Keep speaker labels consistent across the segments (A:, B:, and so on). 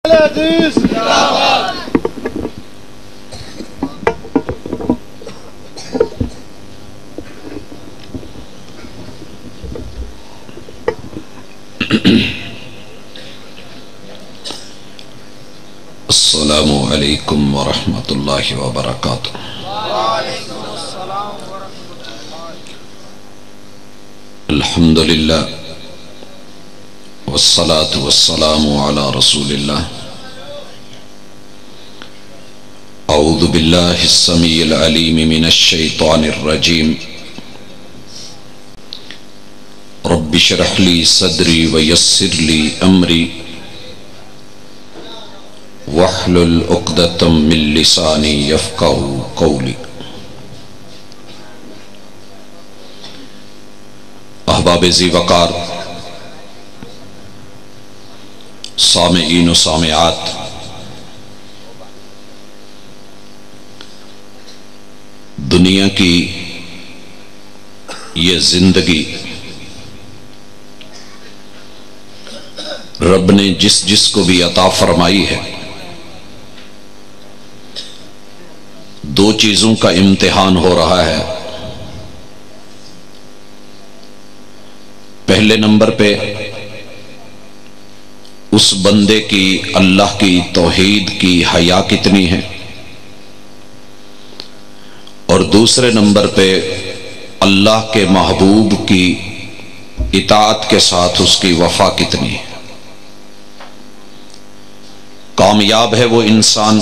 A: حدیث
B: السلام علیکم ورحمۃ اللہ وبرکاتہ۔
A: وعلیکم السلام ورحمۃ اللہ۔
B: الحمد للہ والصلاة والسلام علی رسول اللہ۔ اعوذ باللہ السمیع العلیم من الشیطان الرجیم۔ رب اشرح لی صدری ویسر لی امری واحلل عقدۃ من لسانی یفقہوا قولی۔ احباب ذی وقار، سامعین و سامعات، دنیا کی یہ زندگی رب نے جس کو بھی عطا فرمائی ہے، دو چیزوں کا امتحان ہو رہا ہے۔ پہلے نمبر پہ اس بندے کی اللہ کی توحید کی حیا کتنی ہے، اور دوسرے نمبر پہ اللہ کے محبوب کی اطاعت کے ساتھ اس کی وفا کتنی ہے۔ کامیاب ہے وہ انسان،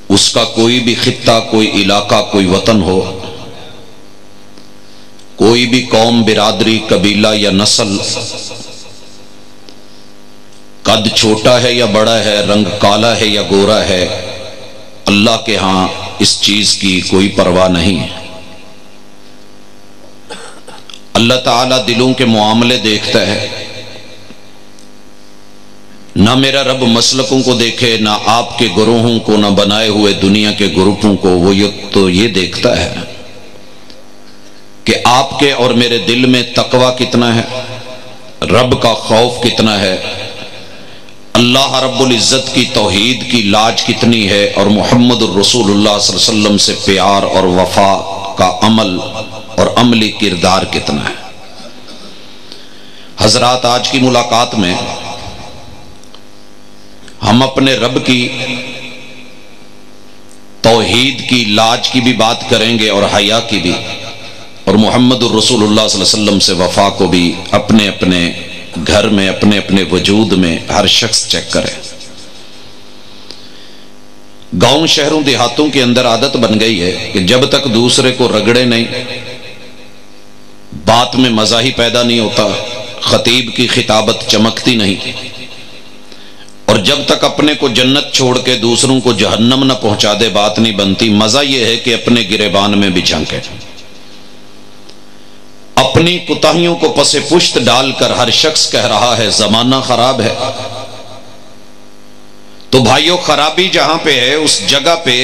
B: اس کا کوئی بھی خطہ، کوئی علاقہ، کوئی وطن ہو، کوئی بھی قوم، برادری، قبیلہ یا نسل، قد چھوٹا ہے یا بڑا ہے، رنگ کالا ہے یا گورا ہے، اللہ کے ہاں اس چیز کی کوئی پرواہ نہیں ہے۔ اللہ تعالیٰ دلوں کے معاملے دیکھتا ہے۔ نہ میرا رب مسلکوں کو دیکھے، نہ آپ کے گروہوں کو، نہ بنائے ہوئے دنیا کے گروپوں کو، وہ تو یہ دیکھتا ہے کہ آپ کے اور میرے دل میں تقوی کتنا ہے، رب کا خوف کتنا ہے، اللہ رب العزت کی توحید کی لاج کتنی ہے، اور محمد الرسول اللہ صلی اللہ علیہ وسلم سے پیار اور وفا کا عمل اور عملی کردار کتنا ہے۔ حضرات، آج کی ملاقات میں ہم اپنے رب کی توحید کی لاج کی بھی بات کریں گے، اور حیا کی بھی، اور محمد الرسول اللہ صلی اللہ علیہ وسلم سے وفا کو بھی اپنے اپنے گھر میں، اپنے اپنے وجود میں ہر شخص چیک کرے۔ گاؤں، شہروں، دیہاتوں کے اندر عادت بن گئی ہے کہ جب تک دوسرے کو رگڑے نہیں، بات میں مزہ ہی پیدا نہیں ہوتا، خطیب کی خطابت چمکتی نہیں، اور جب تک اپنے کو جنت چھوڑ کے دوسروں کو جہنم نہ پہنچا دے بات نہیں بنتی۔ مزہ یہ ہے کہ اپنے گریبان میں بھی جھنکے، اپنی کوتاہیوں کو پس پشت ڈال کر ہر شخص کہہ رہا ہے زمانہ خراب ہے۔ تو بھائیو، خرابی جہاں پہ ہے اس جگہ پہ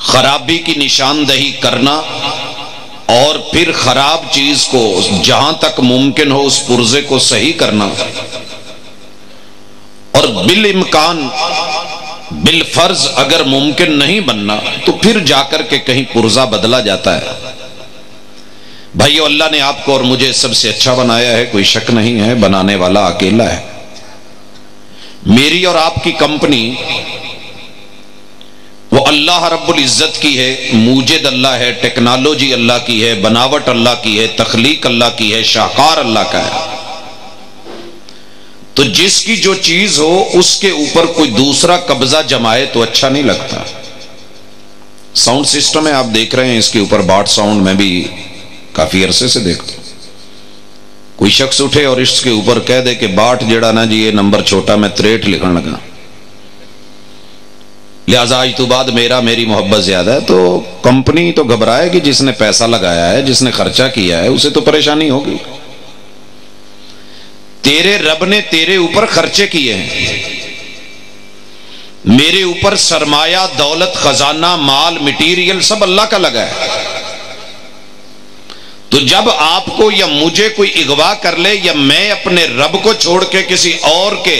B: خرابی کی نشاندہی کرنا، اور پھر خراب چیز کو جہاں تک ممکن ہو اس پرزے کو صحیح کرنا، اور بالامکان بالفرض اگر ممکن نہیں بننا تو پھر جا کر کے کہیں پرزہ بدلا جاتا ہے۔ بھائیو، اللہ نے آپ کو اور مجھے سب سے اچھا بنایا ہے، کوئی شک نہیں ہے، بنانے والا اکیلا ہے۔ میری اور آپ کی کمپنی وہ اللہ رب العزت کی ہے، موجد اللہ ہے، ٹیکنالوجی اللہ کی ہے، بناوٹ اللہ کی ہے، تخلیق اللہ کی ہے، شاہکار اللہ کا ہے۔ تو جس کی جو چیز ہو اس کے اوپر کوئی دوسرا قبضہ جمائے تو اچھا نہیں لگتا۔ ساؤنڈ سسٹم ہے، آپ دیکھ رہے ہیں، اس کے اوپر باٹ ساؤنڈ میں بھی کافی عرصے سے دیکھتا ہوں۔ کوئی شخص اٹھے اور اس کے اوپر کہہ دے کہ باٹ جڑا نا جی یہ نمبر چھوٹا، میں 63 لکھن لگا، لہذا آج تو بعد میری محبت زیادہ ہے، تو کمپنی تو گھبرائے گی، جس نے پیسہ لگایا ہے، جس نے خرچہ کیا ہے، اسے تو پریشانی ہوگی۔ تیرے رب نے تیرے اوپر خرچے کیے ہیں، میرے اوپر سرمایہ، دولت، خزانہ، مال، مٹیریل سب اللہ کا لگا ہے۔ تو جب آپ کو یا مجھے کوئی اغوا کر لے یا میں اپنے رب کو چھوڑ کے کسی اور کے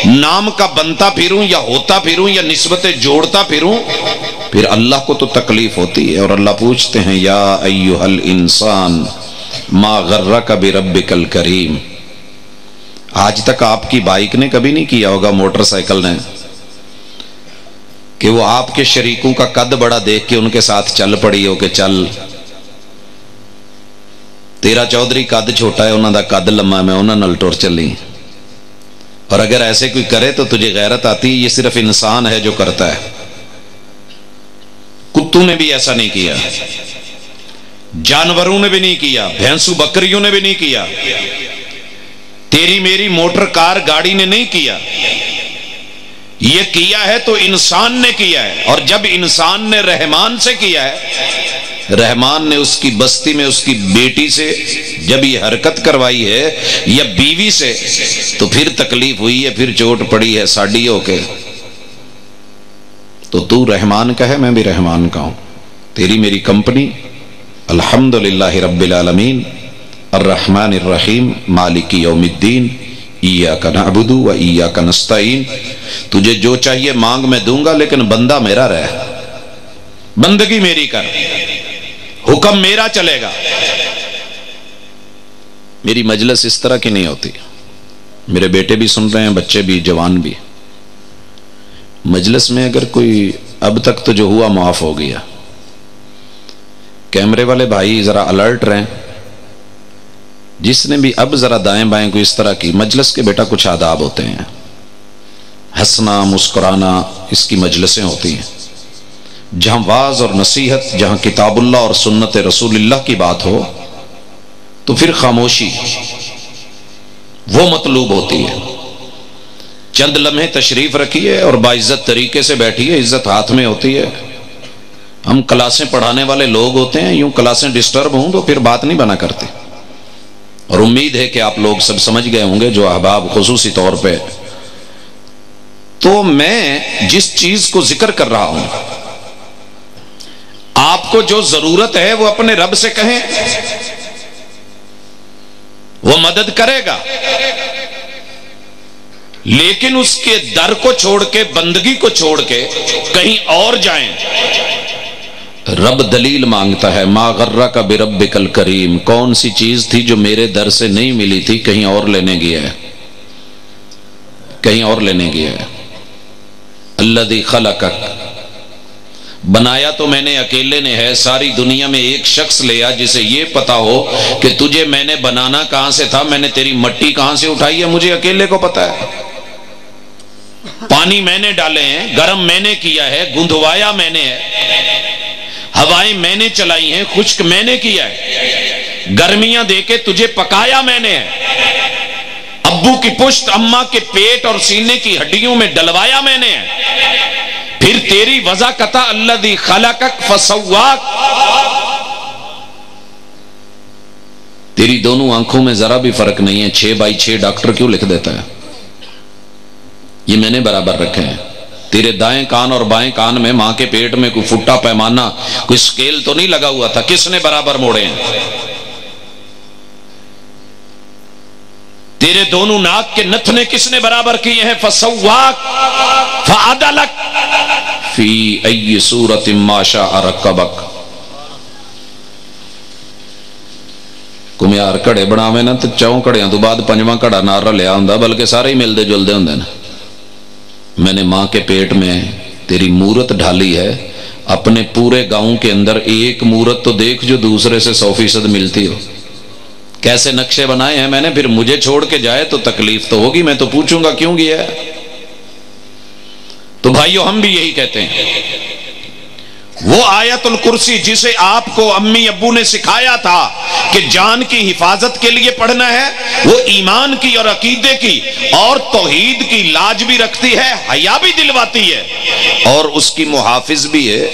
B: نام کا بنتا پھروں یا ہوتا پھروں یا نسبتیں جوڑتا پھروں، پھر اللہ کو تو تکلیف ہوتی ہے۔ اور اللہ پوچھتے ہیں یا ایھا الانسان ما غرک بربک الکریم۔ آج تک آپ کی بائک نے کبھی نہیں کیا ہوگا، موٹر سائیکل نے، کہ وہ آپ کے شریکوں کا قد بڑا دیکھ کے ان کے ساتھ چل پڑی ہو کہ چل تیرا چودھری قد چھوٹا ہے، انہوں دا قد لمبا، میں انہوں نال ٹر چلی۔ اور اگر ایسے کوئی کرے تو تجھے غیرت آتی؟ یہ صرف انسان ہے جو کرتا ہے، کتوں نے بھی ایسا نہیں کیا، جانوروں نے بھی نہیں کیا، بھینسوں بکریوں نے بھی نہیں کیا، تیری میری موٹر کار گاڑی نے نہیں کیا۔ یہ کیا ہے تو انسان نے کیا ہے، اور جب انسان نے رحمان سے کیا ہے، رحمان نے اس کی بستی میں اس کی بیٹی سے جب یہ حرکت کروائی ہے یا بیوی سے، تو پھر تکلیف ہوئی ہے، پھر چوٹ پڑی ہے ساڑی ہو کے۔ تو رحمان کا ہے، میں بھی رحمان کا ہوں، تیری میری کمپنی الحمدللہ رب العالمین الرحمن الرحیم مالک یوم الدین ایاک نعبد و ایاک نستعین۔ تجھے جو چاہیے مانگ، میں دوں گا، لیکن بندہ میرا رہ، بندگی میری کر، حکم میرا چلے گا۔ میری مجلس اس طرح کی نہیں ہوتی، میرے بیٹے بھی سن رہے ہیں، بچے بھی، جوان بھی۔ مجلس میں اگر کوئی اب تک تو جو ہوا معاف ہو گیا، کیمرے والے بھائی ذرا الرٹ رہیں، جس نے بھی اب ذرا دائیں بائیں کو اس طرح کی، مجلس کے بیٹا کچھ آداب ہوتے ہیں، ہنسنا مسکرانا، اس کی مجلسیں ہوتی ہیں، جہاں واعظ اور نصیحت، جہاں کتاب اللہ اور سنت رسول اللہ کی بات ہو تو پھر خاموشی وہ مطلوب ہوتی ہے۔ چند لمحے تشریف رکھیے اور باعزت طریقے سے بیٹھیے، عزت ہاتھ میں ہوتی ہے۔ ہم کلاسیں پڑھانے والے لوگ ہوتے ہیں، یوں کلاسیں ڈسٹرب ہوں تو پھر بات نہیں بنا کرتے۔ اور امید ہے کہ آپ لوگ سب سمجھ گئے ہوں گے، جو احباب خصوصی طور پہ۔ تو میں جس چیز کو ذکر کر رہا ہوں، آپ کو جو ضرورت ہے وہ اپنے رب سے کہیں، وہ مدد کرے گا، لیکن اس کے در کو چھوڑ کے، بندگی کو چھوڑ کے کہیں اور جائیں۔ رب دلیل مانگتا ہے، ما غرک بربک الکریم، کون سی چیز تھی جو میرے در سے نہیں ملی تھی، کہیں اور لینے گیا ہے، کہیں اور لینے گیا ہے۔ الذی خلقک، بنایا تو میں نے اکیلے نے ہے، ساری دنیا میں ایک شخص لیا جسے یہ پتا ہو کہ تجھے میں نے بنانا کہاں سے تھا، میں نے تیری مٹی کہاں سے اٹھائی ہے، مجھے اکیلے کو پتا ہے۔ پانی میں نے ڈالے ہیں، گرم میں نے کیا ہے، گندھوایا میں نے ہے، ہوائیں میں نے چلائی ہیں، خشک میں نے کیا ہے، گرمیاں دے کے تجھے پکایا میں نے ہے، ابو کی پشت، اماں کے پیٹ اور سینے کی ہڈیوں میں ڈلوایا میں نے ہے، پھر تیری وضاقتہ الذی خلقک فسواک، تیری دونوں آنکھوں میں ذرا بھی فرق نہیں ہے، 6x6 ڈاکٹر کیوں لکھ دیتا ہے؟ یہ میں نے برابر رکھے ہیں۔ تیرے دائیں کان اور بائیں کان میں ماں کے پیٹ میں کوئی فٹا پیمانہ، کوئی سکیل تو نہیں لگا ہوا تھا، کس نے برابر موڑے ہیں؟ تیرے دونوں ناک کے نتنے کس نے برابر کیے ہیں؟ فسواک فعدلک فی ای صورت ما شاء رکبک۔ کمیار کڑے بناوے نا تو 4 کڑیاں تو بعد 5واں کڑا نہ رلیا ہوندا، بلکہ سارے ہی ملدے جلدے ہوندے نا۔ میں نے ماں کے پیٹ میں تیری مورت ڈھالی ہے، اپنے پورے گاؤں کے اندر ایک مورت تو دیکھ جو دوسرے سے 100% ملتی ہو۔ کیسے نقشے بنائے ہیں میں نے، پھر مجھے چھوڑ کے جائے تو تکلیف تو ہوگی، میں تو پوچھوں گا کیوں گیا ہے۔ تو بھائیو ہم بھی یہی کہتے ہیں، وہ آیت الکرسی جسے آپ کو امی ابو نے سکھایا تھا کہ جان کی حفاظت کے لیے پڑھنا ہے، وہ ایمان کی اور عقیدے کی اور توحید کی لاج بھی رکھتی ہے، حیا بھی دلواتی ہے، اور اس کی محافظ بھی ہے۔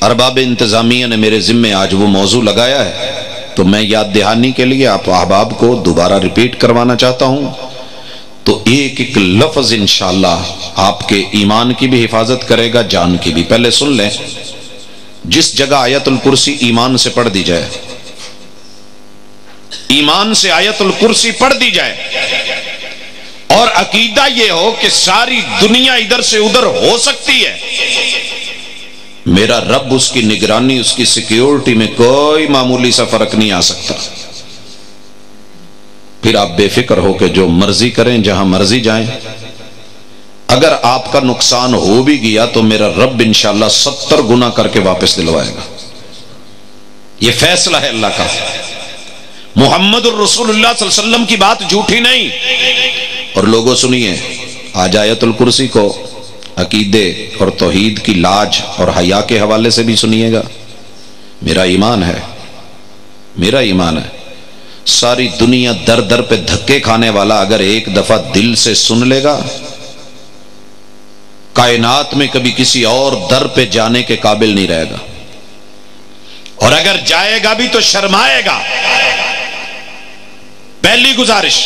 B: ارباب انتظامیہ نے میرے ذمے آج وہ موضوع لگایا ہے، تو میں یاد دہانی کے لیے آپ احباب کو دوبارہ ریپیٹ کروانا چاہتا ہوں۔ تو ایک ایک لفظ انشاءاللہ آپ کے ایمان کی بھی حفاظت کرے گا، جان کی بھی۔ پہلے سن لیں، جس جگہ آیت الکرسی ایمان سے پڑھ دی جائے ایمان سے آیت الکرسی پڑھ دی جائے اور عقیدہ یہ ہو کہ ساری دنیا ادھر سے ادھر ہو سکتی ہے، میرا رب اس کی نگرانی، اس کی سیکیورٹی میں کوئی معمولی سا فرق نہیں آ سکتا، پھر آپ بے فکر ہو کہ جو مرضی کریں، جہاں مرضی جائیں۔ اگر آپ کا نقصان ہو بھی گیا تو میرا رب انشاءاللہ 70 گنا کر کے واپس دلوائے گا۔ یہ فیصلہ ہے اللہ کا۔ محمد الرسول اللہ صلی اللہ علیہ وسلم کی بات جھوٹی نہیں۔ اور لوگوں سنیے، آج آیت الکرسی کو عقیدے اور توحید کی لاج اور حیا کے حوالے سے بھی سنیے گا۔ میرا ایمان ہے، میرا ایمان ہے، ساری دنیا در در پہ دھکے کھانے والا اگر ایک دفعہ دل سے سن لے گا، کائنات میں کبھی کسی اور در پہ جانے کے قابل نہیں رہے گا، اور اگر جائے گا بھی تو شرمائے گا۔ پہلی گزارش،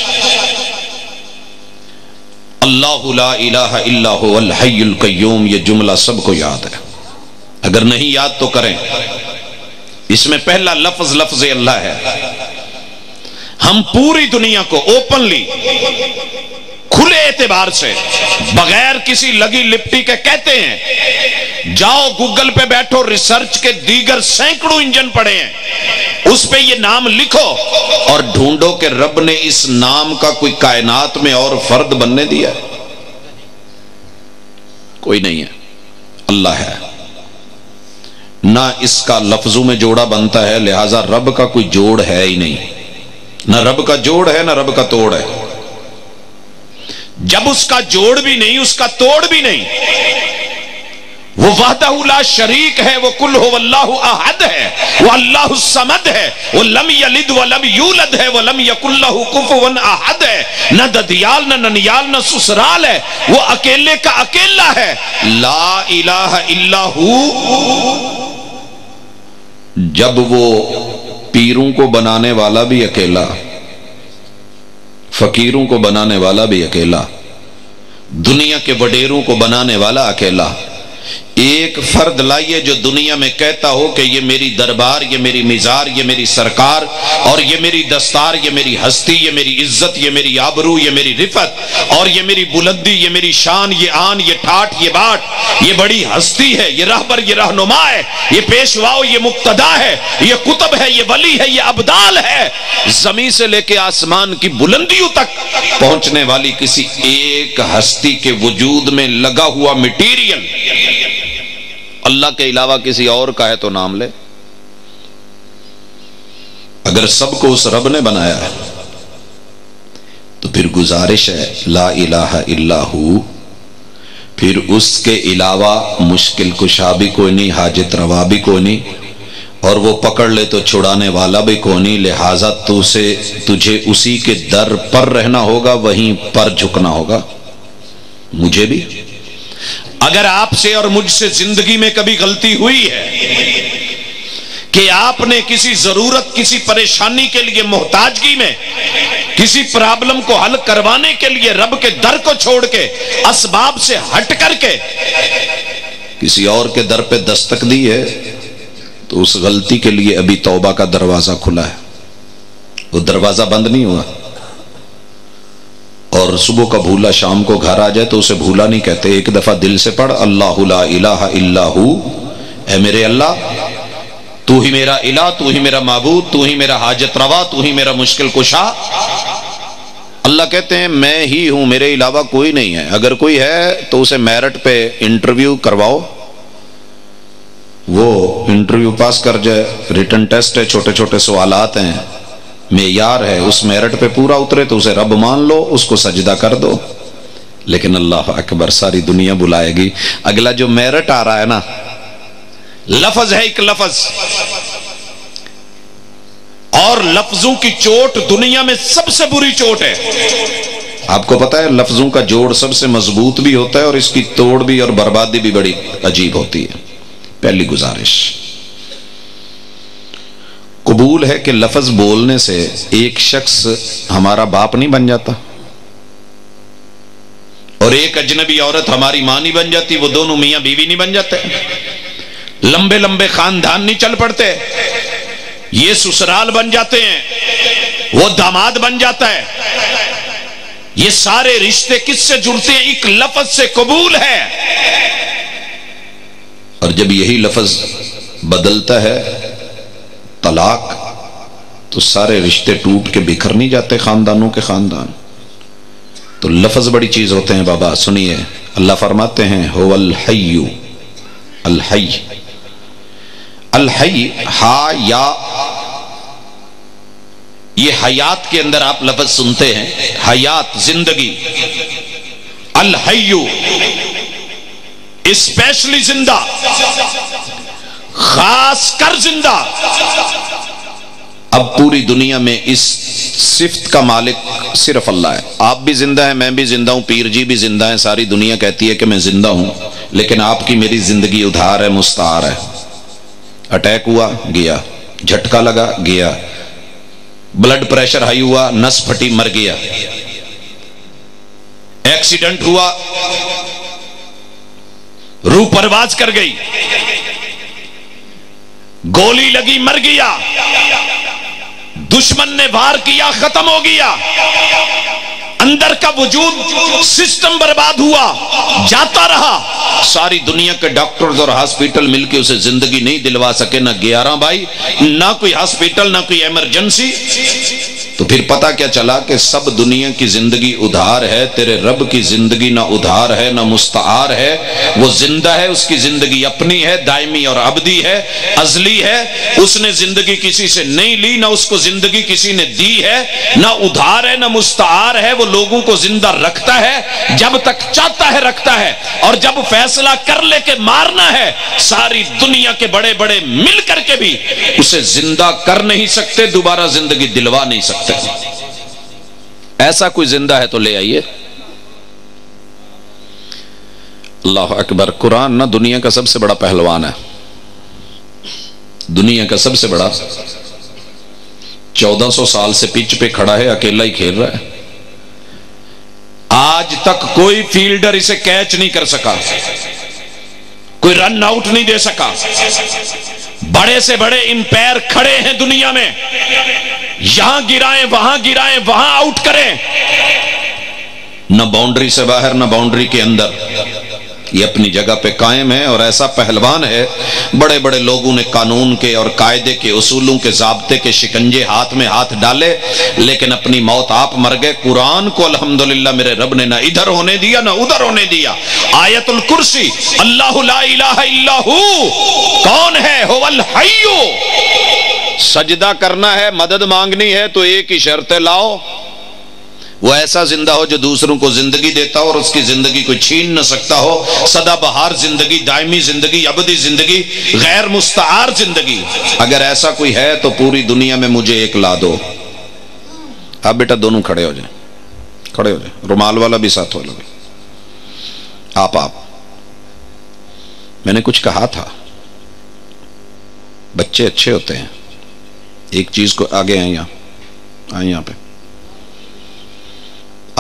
B: اللہ لا الہ الا هو الحی القیوم، یہ جملہ سب کو یاد ہے، اگر نہیں یاد تو کریں۔ اس میں پہلا لفظ لفظ اللہ ہے۔ ہم پوری دنیا کو اوپنلی، کھلے اعتبار سے، بغیر کسی لگی لپٹی کے کہتے ہیں، جاؤ گوگل پہ بیٹھو، ریسرچ کے دیگر سینکڑوں انجن پڑے ہیں، اس پہ یہ نام لکھو اور ڈھونڈو کہ رب نے اس نام کا کوئی کائنات میں اور فرد بننے دیا ہے؟ کوئی نہیں ہے، اللہ ہے۔ نہ اس کا لفظوں میں جوڑا بنتا ہے، لہذا رب کا کوئی جوڑ ہے ہی نہیں، نہ رب کا جوڑ ہے نہ رب کا توڑ ہے۔ جب اس کا جوڑ بھی نہیں، اس کا توڑ بھی نہیں، وہ وحدہ لا شریک ہے، وہ قل هو اللہ احد ہے، وہ اللہ الصمد ہے، وہ لم یلد ولم یولد ہے، وہ لم یکن لہ کفوا احد ہے، نہ ددیال نہ ننیال نہ سسرال ہے، وہ اکیلے کا اکیلا ہے، لا الہ الا ہو۔ جب وہ پیروں کو بنانے والا بھی اکیلا، فقیروں کو بنانے والا بھی اکیلا، دنیا کے وڈیروں کو بنانے والا اکیلا، ایک فرد لائیے جو دنیا میں کہتا ہو کہ یہ میری دربار، یہ میری مزار، یہ میری سرکار، اور یہ میری دستار، یہ میری ہستی، یہ میری عزت، یہ میری آبرو، یہ میری رفت، اور یہ میری بلندی، یہ میری شان، یہ آن، یہ ٹھاٹ، یہ باٹ، یہ بڑی ہستی ہے، یہ رہبر، یہ رہنما ہے، یہ پیشواؤ، یہ مقتدا ہے، یہ قطب ہے، یہ ولی ہے، یہ ابدال ہے، زمین سے لے کے آسمان کی بلندیوں تک پہنچنے والی کسی ایک ہستی کے وجود میں لگا ہوا مٹیریل اللہ کے علاوہ کسی اور کا ہے تو نام لے۔ اگر سب کو اس رب نے بنایا ہے تو پھر گزارش ہے لا الہ الا ہو، پھر اس کے علاوہ مشکل کشا بھی کوئی نہیں، حاجت روا بھی کوئی نہیں، اور وہ پکڑ لے تو چھڑانے والا بھی کوئی نہیں، لہٰذا تجھے اسی کے در پر رہنا ہوگا، وہیں پر جھکنا ہوگا۔ مجھے بھی، اگر آپ سے اور مجھ سے زندگی میں کبھی غلطی ہوئی ہے کہ آپ نے کسی ضرورت، کسی پریشانی کے لیے محتاجگی میں، کسی پرابلم کو حل کروانے کے لیے رب کے در کو چھوڑ کے، اسباب سے ہٹ کر کے کسی اور کے در پہ دستک دی ہے، تو اس غلطی کے لیے ابھی توبہ کا دروازہ کھلا ہے، وہ دروازہ بند نہیں ہوا۔ اور صبح کا بھولا شام کو گھر آ جائے تو اسے بھولا نہیں کہتے، ایک دفعہ دل سے پڑھ اللہ لا الہ الا ہو، اے میرے اللہ تو ہی میرا الہ، تو ہی میرا معبود، تو ہی میرا حاجت روا، تو ہی میرا مشکل کشا۔ اللہ کہتے ہیں میں ہی ہوں، میرے علاوہ کوئی نہیں ہے، اگر کوئی ہے تو اسے میرٹ پہ انٹرویو کرواؤ، وہ انٹرویو پاس کر جائے، ریٹن ٹیسٹ ہے، چھوٹے چھوٹے سوالات ہیں، معیار ہے، اس میرٹ پہ پورا اترے تو اسے رب مان لو، اس کو سجدہ کر دو۔ لیکن اللہ اکبر، ساری دنیا بلائے گی، اگلا جو میرٹ آ رہا ہے نا، لفظ ہے ایک لفظ، اور لفظوں کی چوٹ دنیا میں سب سے بری چوٹ ہے۔ آپ کو پتا ہے لفظوں کا جوڑ سب سے مضبوط بھی ہوتا ہے اور اس کی توڑ بھی اور بربادی بھی بڑی عجیب ہوتی ہے۔ پہلی گزارش قبول ہے کہ لفظ بولنے سے ایک شخص ہمارا باپ نہیں بن جاتا اور ایک اجنبی عورت ہماری ماں نہیں بن جاتی، وہ دونوں میاں بیوی نہیں بن جاتے، لمبے لمبے خاندان نہیں چل پڑتے، یہ سسرال بن جاتے ہیں، وہ داماد بن جاتا ہے. یہ سارے رشتے کس سے جڑتے ہیں؟ ایک لفظ سے، قبول ہے. اور جب یہی لفظ بدلتا ہے طلاق، تو سارے رشتے ٹوٹ کے بکھر نہیں جاتے خاندانوں کے خاندان. تو لفظ بڑی چیز ہوتے ہیں بابا. سنیے، اللہ فرماتے ہیں هو الحی، الحی، الحی، ہا یا، یہ حیات کے اندر آپ لفظ سنتے ہیں، حیات، زندگی. الحی اسپیشلی زندہ، خاص کر زندہ. اب پوری دنیا میں اس صفت کا مالک صرف اللہ ہے. آپ بھی زندہ ہیں، میں بھی زندہ ہوں، پیر جی بھی زندہ ہیں، ساری دنیا کہتی ہے کہ میں زندہ ہوں، لیکن آپ کی میری زندگی ادھار ہے، مستعار ہے. اٹیک ہوا، گیا. جھٹکا لگا، گیا. بلڈ پریشر ہائی ہوا، نس پھٹی، مر گیا. ایکسیڈنٹ ہوا، روح پرواز کر گئی. گولی لگی، مر گیا. دشمن نے وار کیا، ختم ہو گیا. اندر کا وجود سسٹم برباد ہوا، جاتا رہا. ساری دنیا کے ڈاکٹرز اور ہاسپٹل مل کے اسے زندگی نہیں دلوا سکے، نہ 11 بھائی، نہ کوئی ہاسپٹل، نہ کوئی ایمرجنسی. تو پھر پتا کیا چلا کہ سب دنیا کی زندگی ادھار ہے، تیرے رب کی زندگی نہ ادھار ہے نہ مستعار ہے. وہ زندہ ہے، اس کی زندگی اپنی ہے، دائمی اور ابدی ہے، ازلی ہے. اس نے زندگی کسی سے نہیں لی، نہ اس کو زندگی کسی نے دی ہے، نہ ادھار ہے نہ مستعار ہے. وہ لوگوں کو زندہ رکھتا ہے، جب تک چاہتا ہے رکھتا ہے، اور جب فیصلہ کر لے کہ مارنا ہے، ساری دنیا کے بڑے بڑے مل کر کے بھی اسے زندہ کر نہیں سکتے، دوبارہ زندگی دلوا نہیں سکتے. ایسا کوئی زندہ ہے تو لے آئیے. اللہ اکبر. قرآن نا دنیا کا سب سے بڑا پہلوان ہے، دنیا کا سب سے بڑا. 1400 سال سے پچ پہ کھڑا ہے، اکیلا ہی کھیل رہا ہے. آج تک کوئی فیلڈر اسے کیچ نہیں کر سکا، کوئی رن آؤٹ نہیں دے سکا. بڑے سے بڑے امپائر کھڑے ہیں دنیا میں، یہاں گرائیں، وہاں گرائیں، وہاں آؤٹ کریں. نہ باؤنڈری سے باہر نہ باؤنڈری کے اندر، یہ اپنی جگہ پہ قائم ہے. اور ایسا پہلوان ہے، بڑے بڑے لوگوں نے قانون کے اور قاعدے کے، اصولوں کے، ضابطے کے شکنجے ہاتھ میں ہاتھ ڈالے، لیکن اپنی موت آپ مر گئے. قرآن کو الحمدللہ میرے رب نے نہ ادھر ہونے دیا نہ ادھر ہونے دیا. آیت الکرسی، اللہ لا الہ الا ہو، کون ہے؟ هو الحی. سجدہ کرنا ہے، مدد مانگنی ہے تو ایک ہی شرط ہے، لاؤ. وہ ایسا زندہ ہو جو دوسروں کو زندگی دیتا ہو اور اس کی زندگی کوئی چھین نہ سکتا ہو. سدا بہار زندگی، دائمی زندگی، ابدی زندگی، غیر مستعار زندگی. اگر ایسا کوئی ہے تو پوری دنیا میں مجھے ایک لا دو. آپ بیٹا دونوں کھڑے ہو جائیں، کھڑے ہو جائیں. رومال والا بھی ساتھ والا بھی. آپ میں نے کچھ کہا تھا، بچے اچھے ہوتے ہیں. ایک چیز کو آگے آئیں، یہاں پہ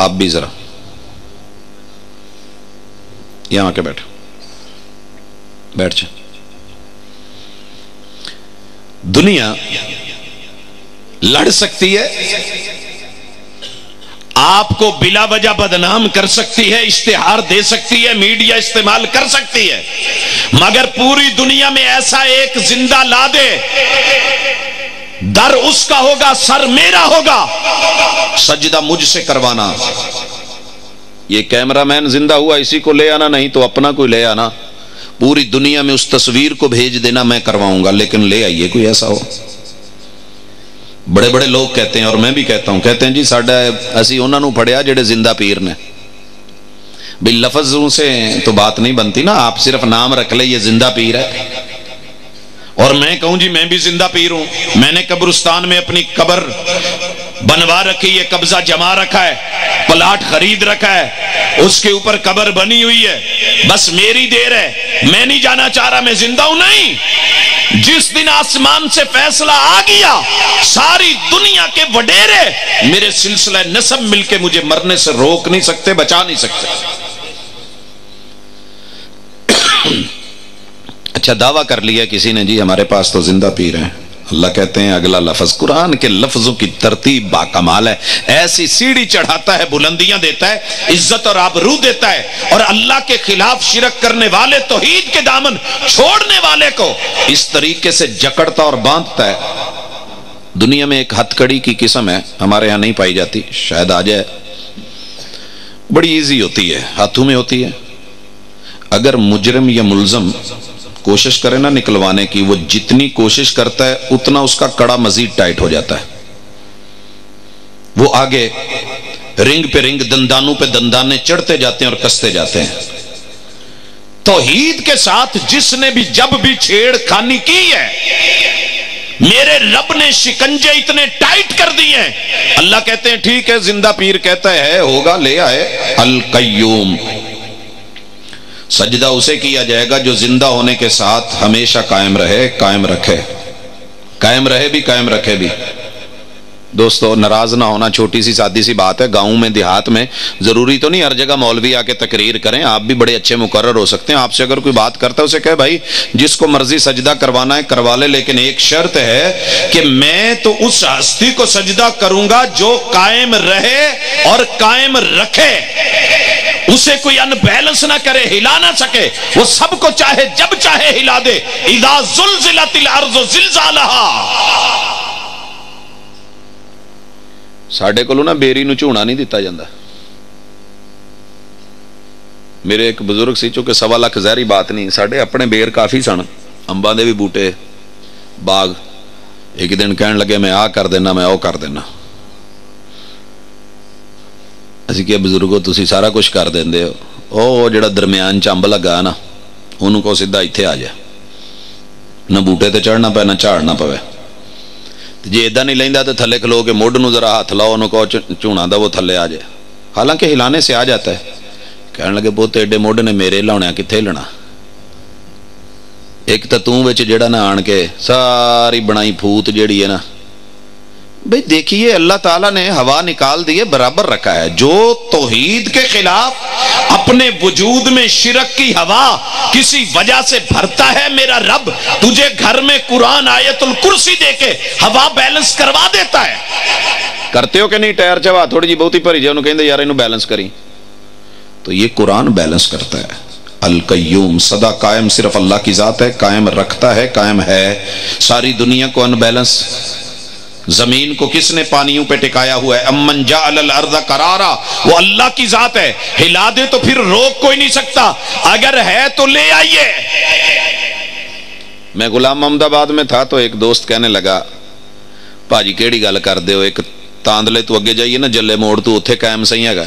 B: آپ بھی ذرا یہاں آ کے بیٹھ جائیں. دنیا لڑ سکتی ہے، آپ کو بلا وجہ بدنام کر سکتی ہے، اشتہار دے سکتی ہے، میڈیا استعمال کر سکتی ہے، مگر پوری دنیا میں ایسا ایک زندہ لا دے، در اس کا ہوگا، سر میرا ہوگا. سجدہ مجھ سے کروانا. یہ کیمرہ مین زندہ ہوا، اسی کو لے آنا، نہیں تو اپنا کوئی لے آنا. پوری دنیا میں اس تصویر کو بھیج دینا، میں کرواؤں گا، لیکن لے آئیے کوئی ایسا ہو. بڑے بڑے لوگ کہتے ہیں، اور میں بھی کہتا ہوں، کہتے ہیں جی ساڈا اسی انہاں نوں پڑھیا جڑے زندہ پیر نے. بھئی لفظوں سے تو بات نہیں بنتی نا. آپ صرف نام رکھ لے یہ زندہ پیر ہے، اور میں کہوں جی میں بھی زندہ پیر ہوں. میں نے قبرستان میں اپنی قبر بنوا رکھی ہے، قبضہ جما رکھا ہے، پلاٹ خرید رکھا ہے، اس کے اوپر قبر بنی ہوئی ہے. بس میری دیر ہے، میں نہیں جانا چاہ رہا میں زندہ ہوں. نہیں، جس دن آسمان سے فیصلہ آ گیا، ساری دنیا کے وڈیرے میرے سلسلہ نسب مل کے مجھے مرنے سے روک نہیں سکتے، بچا نہیں سکتے. اچھا دعویٰ کر لیا کسی نے، جی ہمارے پاس تو زندہ پیر ہیں. اللہ کہتے ہیں اگلا لفظ، قرآن کے لفظوں کی ترتیب باکمال ہے، ایسی سیڑھی چڑھاتا ہے، بلندیاں دیتا ہے، عزت اور آبرو دیتا ہے، اور اللہ کے خلاف شرک کرنے والے، توحید کے دامن چھوڑنے والے کو اس طریقے سے جکڑتا اور باندھتا ہے۔ دنیا میں ایک ہتھ کڑی کی قسم ہے، ہمارے ہاں نہیں پائی جاتی، شاید آ جائے، بڑی ایزی ہوتی ہے، ہاتھوں میں ہوتی ہے۔ اگر مجرم یا ملزم کوشش کرے نا نکلوانے کی، وہ جتنی کوشش کرتا ہے اتنا اس کا کڑا مزید ٹائٹ ہو جاتا ہے، وہ آگے رنگ پہ رنگ، دندانوں پہ دندانے چڑھتے جاتے ہیں اور کستے جاتے ہیں۔ توحید کے ساتھ جس نے بھی جب بھی چھیڑ خانی کی ہے، میرے رب نے شکنجے اتنے ٹائٹ کر دیے ہیں، اللہ کہتے ہیں ٹھیک ہے، زندہ پیر کہتا ہے ہوگا، لے آئے القیوم، سجدہ اسے کیا جائے گا جو زندہ ہونے کے ساتھ ہمیشہ قائم رہے، قائم رکھے، قائم رہے بھی قائم رکھے بھی۔ دوستو ناراض نہ ہونا، چھوٹی سی سادی سی بات ہے، گاؤں میں دیہات میں ضروری تو نہیں ہر جگہ مولوی آ کے تقریر کریں، آپ بھی بڑے اچھے مقرر ہو سکتے ہیں۔ آپ سے اگر کوئی بات کرتا ہے اسے کہے بھائی جس کو مرضی سجدہ کروانا ہے کروا لے، لیکن ایک شرط ہے کہ میں تو اس ہستی کو سجدہ کروں گا جو قائم رہے اور قائم رکھے، اسے کوئی ان بیلنس نہ کرے، ہلا نہ سکے، وہ سب کو چاہے جب چاہے ہلا دے۔ اذا زلزلت الارض زلزالها، ساڑھے کو نا بیری نو چونا نہیں دیتا جاندہ۔ میرے ایک بزرگ سی، چونکہ 1.25 لاکھ ظاہری بات نہیں، ساڑھے اپنے بیر کافی سن، امباں دے بھی بوٹے باغ، ایک دن کہن لگے میں آ کر دینا، میں او کر دینا۔ اسی کہ بزرگو تسی سارا کچھ کر دیندے ہو، او جڑا درمیان چمب لگا نا انہوں کو سیدھا ایتھے آ جائے، نہ بوٹے تے چڑھنا پے نہ چاڑنا پوے، جی ایدہ نہیں لیندا تو تھلے کھلو کے موڈ نو ذرا ہاتھ لاؤ، انہوں کو چونا دا وہ تھلے آ جائے، حالانکہ ہلانے سے آ جاتا ہے۔ کہنے لگے بہت ایڈے موڈ نے میرے لاؤنے کتھے لنا، ایک تا توں وچ جڑا نہ آن کے ساری بنائی پھوت جڑی ہے نا، بھئی دیکھیے اللہ تعالیٰ نے ہوا نکال دیے برابر رکھا ہے، جو توحید کے خلاف اپنے وجود میں شرک کی ہوا کسی وجہ سے بھرتا ہے، میرا رب تجھے گھر میں قرآن آیت الکرسی دے کے ہوا بیلنس کروا دیتا ہے۔ کرتے ہو کہ نہیں؟ ٹائر چوا تھوڑی جی بہت ہی بھری جائے، انہوں کہیں دے یار انہوں بیلنس کریں، تو یہ قرآن بیلنس کرتا ہے۔ القیوم، سدا قائم صرف اللہ کی ذات ہے، قائم رکھتا ہے، قائم ہے۔ ساری دنیا کو ان بیلنس، زمین کو کس نے پانیوں پہ ٹکایا ہوا ہے؟ امن جعل الارض قرارا، وہ اللہ کی ذات ہے، ہلا دے تو پھر روک کوئی نہیں سکتا، اگر ہے تو لے آئیے۔ میں غلام محمد آباد میں تھا تو ایک دوست کہنے لگا پاجی کیڑی گل کر دے ہو، ایک تاندلے تو اگے جائیے نا جلے موڑ تو اتھے قائم صحیح ہے گا،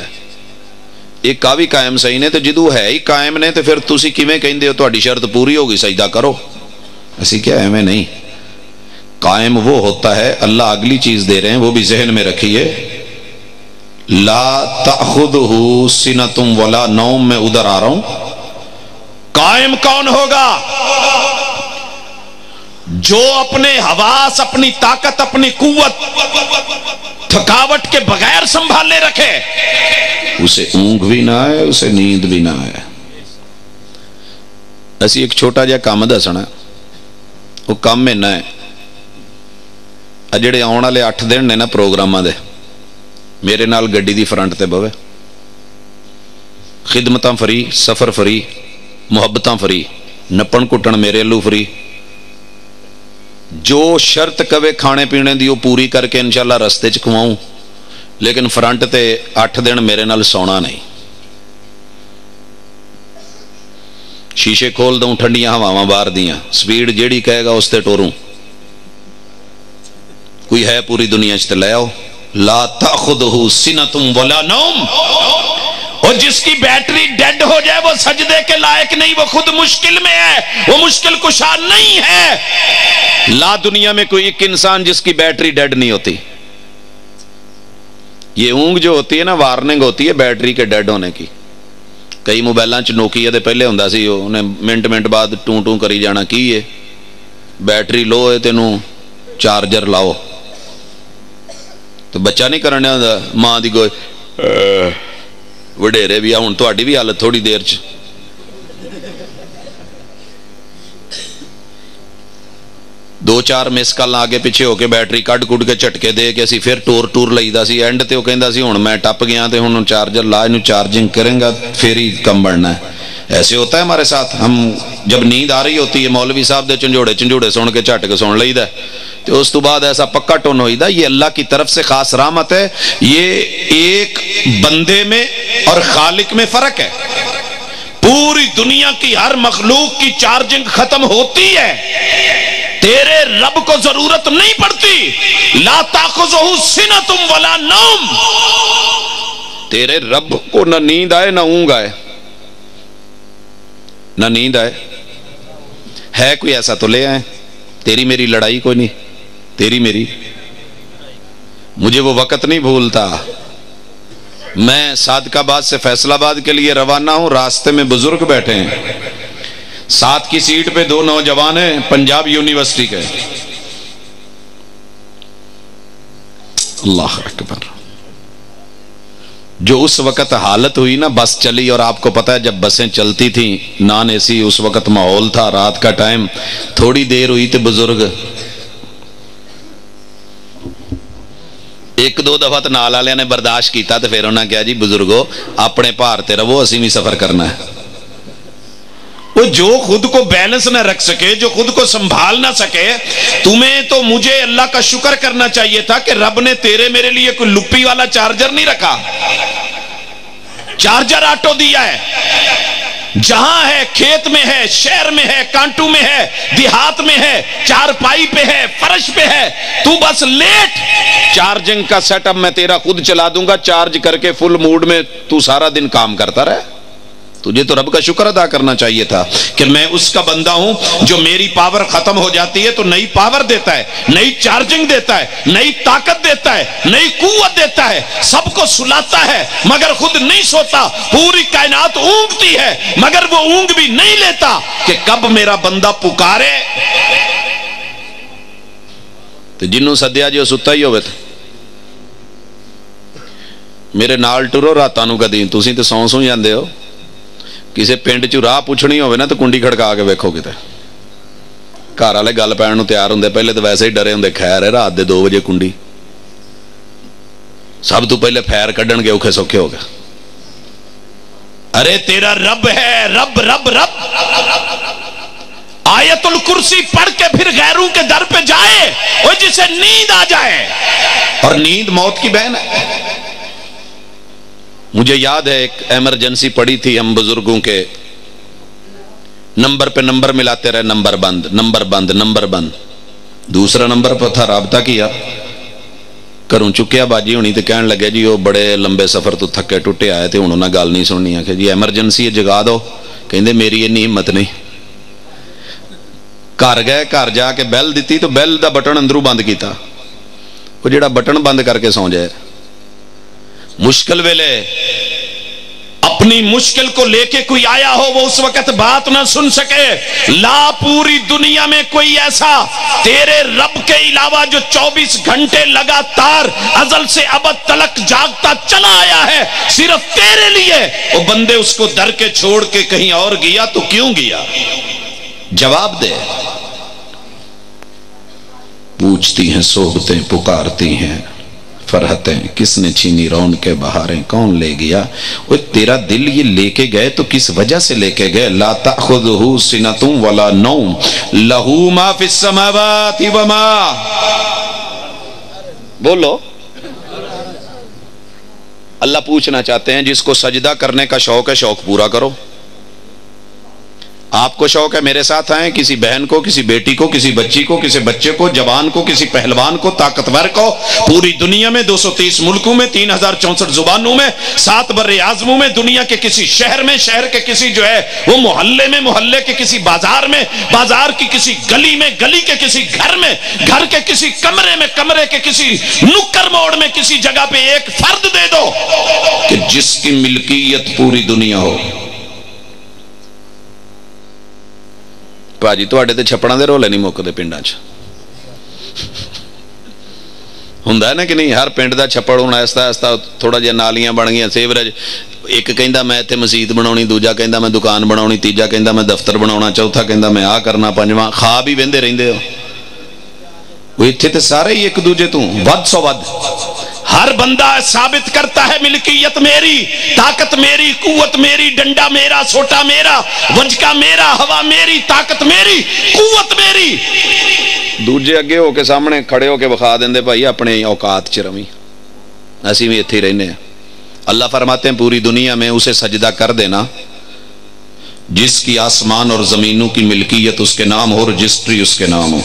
B: ایک کا بھی قائم صحیح نے، تو جدو ہے ہی قائم نے تو پھر تسی کیویں کہندے ہو تہاڈی شرط پوری ہوگی سجدہ کرو؟ اسی کیا ہے میں نہیں، قائم وہ ہوتا ہے، اللہ اگلی چیز دے رہے ہیں وہ بھی ذہن میں رکھیے، لا تأخذہ سنۃ ولا نوم، میں ادھر آ رہا ہوں۔ قائم کون ہوگا؟ جو اپنے حواس، اپنی طاقت، اپنی قوت تھکاوٹ کے بغیر سنبھالے رکھے، اسے اونگ بھی نہ آئے، اسے نیند بھی نہ آئے۔ ایسی ایک چھوٹا جا کام دسنا، وہ کام میں نہ ہے، جڑے آن والے 8 دن نے نا پروگراماں دے، میرے نال گڈی دی فرنٹ تے بوے، خدمتاں فری، سفر فری، محبتاں فری، نپن کٹن میرے لو فری، جو شرط کبے کھانے پینے دی وہ پوری کر کے انشاءاللہ رستے چ کھواؤں، لیکن فرنٹ تے 8 دن میرے نال سونا نہیں، شیشے کھول دوں، ٹھنڈیاں ہواواں باہر دیاں، سپیڈ جیڑی کہے گا اس تے ٹوروں، کوئی ہے پوری دنیا چ لے آؤ۔ لا تأخذہ سنۃ ولا نوم، اور جس کی بیٹری ڈیڈ ہو جائے وہ سجدے کے لائق نہیں، وہ خود مشکل میں ہے، وہ مشکل کشا نہیں ہے۔ لا دنیا میں کوئی ایک انسان جس کی بیٹری ڈیڈ نہیں ہوتی۔ یہ اونگ جو ہوتی ہے نا، وارننگ ہوتی ہے بیٹری کے ڈیڈ ہونے کی۔ کئی موبائلاں چ نوکیا دے پہلے ہوندا سی، انہیں منٹ بعد ٹوں ٹوں کری جانا، کی ہے بیٹری لو ہے تینوں چارجر لاؤ، تو بچہ نہیں کرنے ہوندا، ماں دی گوئے وڈیرے بھی ہوں تہاڈی بھی حالت تھوڑی دیر چ۔ دو چار مس کال آگے پیچھے ہو کے بیٹری کڈ کڈ کے جھٹکے دے کے اسی پھر ٹور لئیدا سی. اینڈ تے وہ کہندا سی ہن میں ٹپ گیا تے ہن چارجر لا اینو چارجنگ کریں گا پھر ہی کم بڑھنا ہے. ایسے ہوتا ہے ہمارے ساتھ. ہم جب نیند آ رہی ہوتی ہے مولوی صاحب دے چنجوڑے سن کے جھٹ کے سن لئیدا تو اس تو بعد ایسا پکا ٹون ہوئیدا. یہ اللہ کی طرف سے خاص رحمت ہے. یہ ایک بندے میں اور خالق میں فرق ہے. پوری دنیا کی ہر مخلوق کی چارجنگ ختم ہوتی ہے, تیرے رب کو ضرورت نہیں پڑتی. لا تاخذہ سنۃ ولا نوم. تیرے رب کو نہ نیند آئے نہ اونگ آئے, نہ نیند آئے. ہے کوئی ایسا تو لے آئے. تیری میری لڑائی کوئی نہیں, تیری میری. مجھے وہ وقت نہیں بھولتا. میں صادق آباد سے فیصل آباد کے لیے روانہ ہوں, راستے میں بزرگ بیٹھے ہیں, ساتھ کی سیٹ پہ دو نوجوان ہیں پنجاب یونیورسٹی کے. اللہ اکبر. جو اس وقت حالت ہوئی نا, بس چلی, اور آپ کو پتا ہے جب بسیں چلتی تھیں نان اے سی, اس وقت ماحول تھا رات کا ٹائم, تھوڑی دیر ہوئی تو بزرگ ایک دو دفعہ تو نال والے نے برداشت کیتا تو پھر انہوں نے کہا جی بزرگو اپنے بھار تے رہو, اسی بھی سفر کرنا ہے. وہ جو خود کو بیلنس نہ رکھ سکے, جو خود کو سنبھال نہ سکے, تمہیں تو مجھے اللہ کا شکر کرنا چاہیے تھا کہ رب نے تیرے میرے لیے کوئی لپی والا چارجر نہیں رکھا. چارجر آٹو دیا ہے. جہاں ہے, کھیت میں ہے, شہر میں ہے, کانٹو میں ہے, دیہات میں ہے, چارپائی پہ ہے, فرش پہ ہے, تو بس لیٹ. چارجنگ کا سیٹ اپ میں تیرا خود چلا دوں گا, چارج کر کے فل موڈ میں تو سارا دن کام کرتا رہے. تجھے تو رب کا شکر ادا کرنا چاہیے تھا کہ میں اس کا بندہ ہوں جو میری پاور ختم ہو جاتی ہے تو نئی پاور دیتا ہے, نئی چارجنگ دیتا ہے, نئی طاقت دیتا ہے, نئی قوت دیتا ہے, سب کو سلاتا ہے مگر خود نہیں سوتا. پوری کائنات اونگتی ہے مگر وہ اونگ بھی نہیں لیتا کہ کب میرا بندہ پکارے. تو جنوں سدیا جو ستا ہی ہوئے تھے. میرے نال ٹرو راتاں نوں کدی, تسی تے سوں سوں جاندے ہو. کسی پنڈ چ راہ پوچھنی ہوئے نا تو کنڈی کھڑکا کے ویکھو کتے. گھر والے گل پین نوں تیار ہوندے, پہلے تو ویسے ہی ڈرے ہوندے, خیر ہے رات دے 2 بجے کنڈی. سب تو پہلے پھیر کڈن گے اوکھے سوکھے ہو گئے. ارے تیرا رب ہے, رب رب رب. آیت الکرسی پڑھ کے پھر غیروں کے در پہ جائے, وہ جسے نیند آ جائے, اور نیند موت کی بہن ہے. مجھے یاد ہے ایک ایمرجنسی پڑی تھی ہم بزرگوں کے, نمبر پہ نمبر ملاتے رہے, نمبر بند نمبر بند نمبر بند. دوسرا نمبر پر تھا, رابطہ کیا, کروں چکیا باجی ہونی, تو کہنے لگے جی وہ بڑے لمبے سفر تو تھکے ٹوٹے آئے تھے, انہوں نے گل نہیں سننی. کہ جی ایمرجنسی ہے جگا دو. کہندے میری انی ہمت نہیں. گھر گئے, گھر جا کے بیل دیتی تو بیل دا بٹن اندروں بند کیتا. وہ جڑا بٹن بند کر کے سو جائے, مشکل ویلے اپنی مشکل کو لے کے کوئی آیا ہو, وہ اس وقت بات نہ سن سکے. لا پوری دنیا میں کوئی ایسا تیرے رب کے علاوہ جو 24 گھنٹے لگاتار ازل سے ابد تلک جاگتا چلا آیا ہے صرف تیرے لیے. وہ بندے اس کو در کے چھوڑ کے کہیں اور گیا تو کیوں گیا؟ جواب دے. پوچھتی ہیں صحبتیں, پکارتی ہیں فرحتیں, کس نے چھینی رون کے بہاریں, کون لے گیا؟ وہ تیرا دل یہ لے کے گئے تو کس وجہ سے لے کے گئے؟ لا تأخذہ سنۃ ولا نوم لہ ما فی السماوات وما. بولو. اللہ پوچھنا چاہتے ہیں جس کو سجدہ کرنے کا شوق ہے شوق پورا کرو. آپ کو شوق ہے میرے ساتھ آئیں, کسی بہن کو, کسی بیٹی کو, کسی بچی کو, کسی بچے کو, جوان کو, کسی پہلوان کو, طاقتور کو, پوری دنیا میں 230 ملکوں میں 3064 زبانوں میں 7 بر اعظموں میں, دنیا کے کسی شہر میں, شہر کے کسی جو ہے وہ محلے میں, محلے کے کسی بازار میں, بازار کی کسی گلی میں, گلی کے کسی گھر میں, گھر کے کسی کمرے میں, کمرے کے کسی نکر موڑ میں, کسی جگہ پہ ایک فرد دے دو کہ جس کی ملکیت پوری دنیا ہو. باجی تے چھپڑا دے رولے نہیں مکتے پنڈا چ ہوں نا کہ نہیں. ہر پنڈ دا چھپڑ ہونا آہستہ آہستہ تھوڑا جہا نالیاں بن گئی, سیوریج. ایک کہندا میں اتنے مسجد بناونی, دوجا کہندا میں دکان بناونی, تیجا کہندا میں دفتر بناونا, چوتھا کہندا میں آ کرنا, پنجواں خواب ہی وہندے رہندے ہو. وہ اتنے تو سارے ہی ایک دوجے تو ود سو ود. ہر بندہ ثابت کرتا ہے ملکیت میری، طاقت میری، قوت میری، ڈنڈا میرا، سوٹا میرا، وجکا میرا، ہوا میری، طاقت میری، قوت میری. دوجے اگے ہو کے سامنے کھڑے ہو کے بخا دیں بھائی اپنے اوقات چ روی، اسی بھی اتنے رہنے ہیں. اللہ فرماتے ہیں پوری دنیا میں اسے سجدہ کر دینا جس کی آسمان اور زمینوں کی ملکیت اس کے نام ہو، رجسٹری اس کے نام ہو.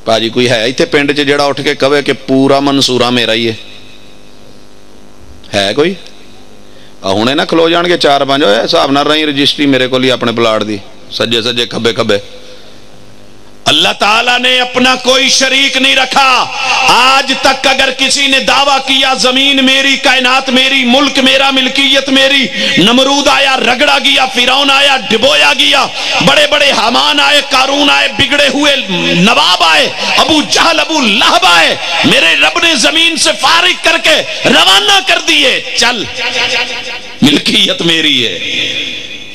B: پاجی کوئی ہے اتنے پنڈ چ جڑا اٹھ کے کہے کہ پورا منصورہ میرا ہی ہے کوئی؟ ہنے نہ کھلو جان کے 4-5 حساب نہ رہی رجسٹری میرے کو اپنے پلاٹ دی سجے سجے کھبے کھبے. اللہ تعالیٰ نے اپنا کوئی شریک نہیں رکھا. آج تک اگر کسی نے دعویٰ کیا زمین میری، کائنات میری، ملک میرا، ملکیت میری، نمرود آیا رگڑا گیا، فرعون آیا ڈبویا گیا، بڑے بڑے حامان آئے، قارون آئے، بگڑے ہوئے نواب آئے، ابو جہل ابو لہب آئے، میرے رب نے زمین سے فارغ کر کے روانہ کر دیے. چل ملکیت میری ہے.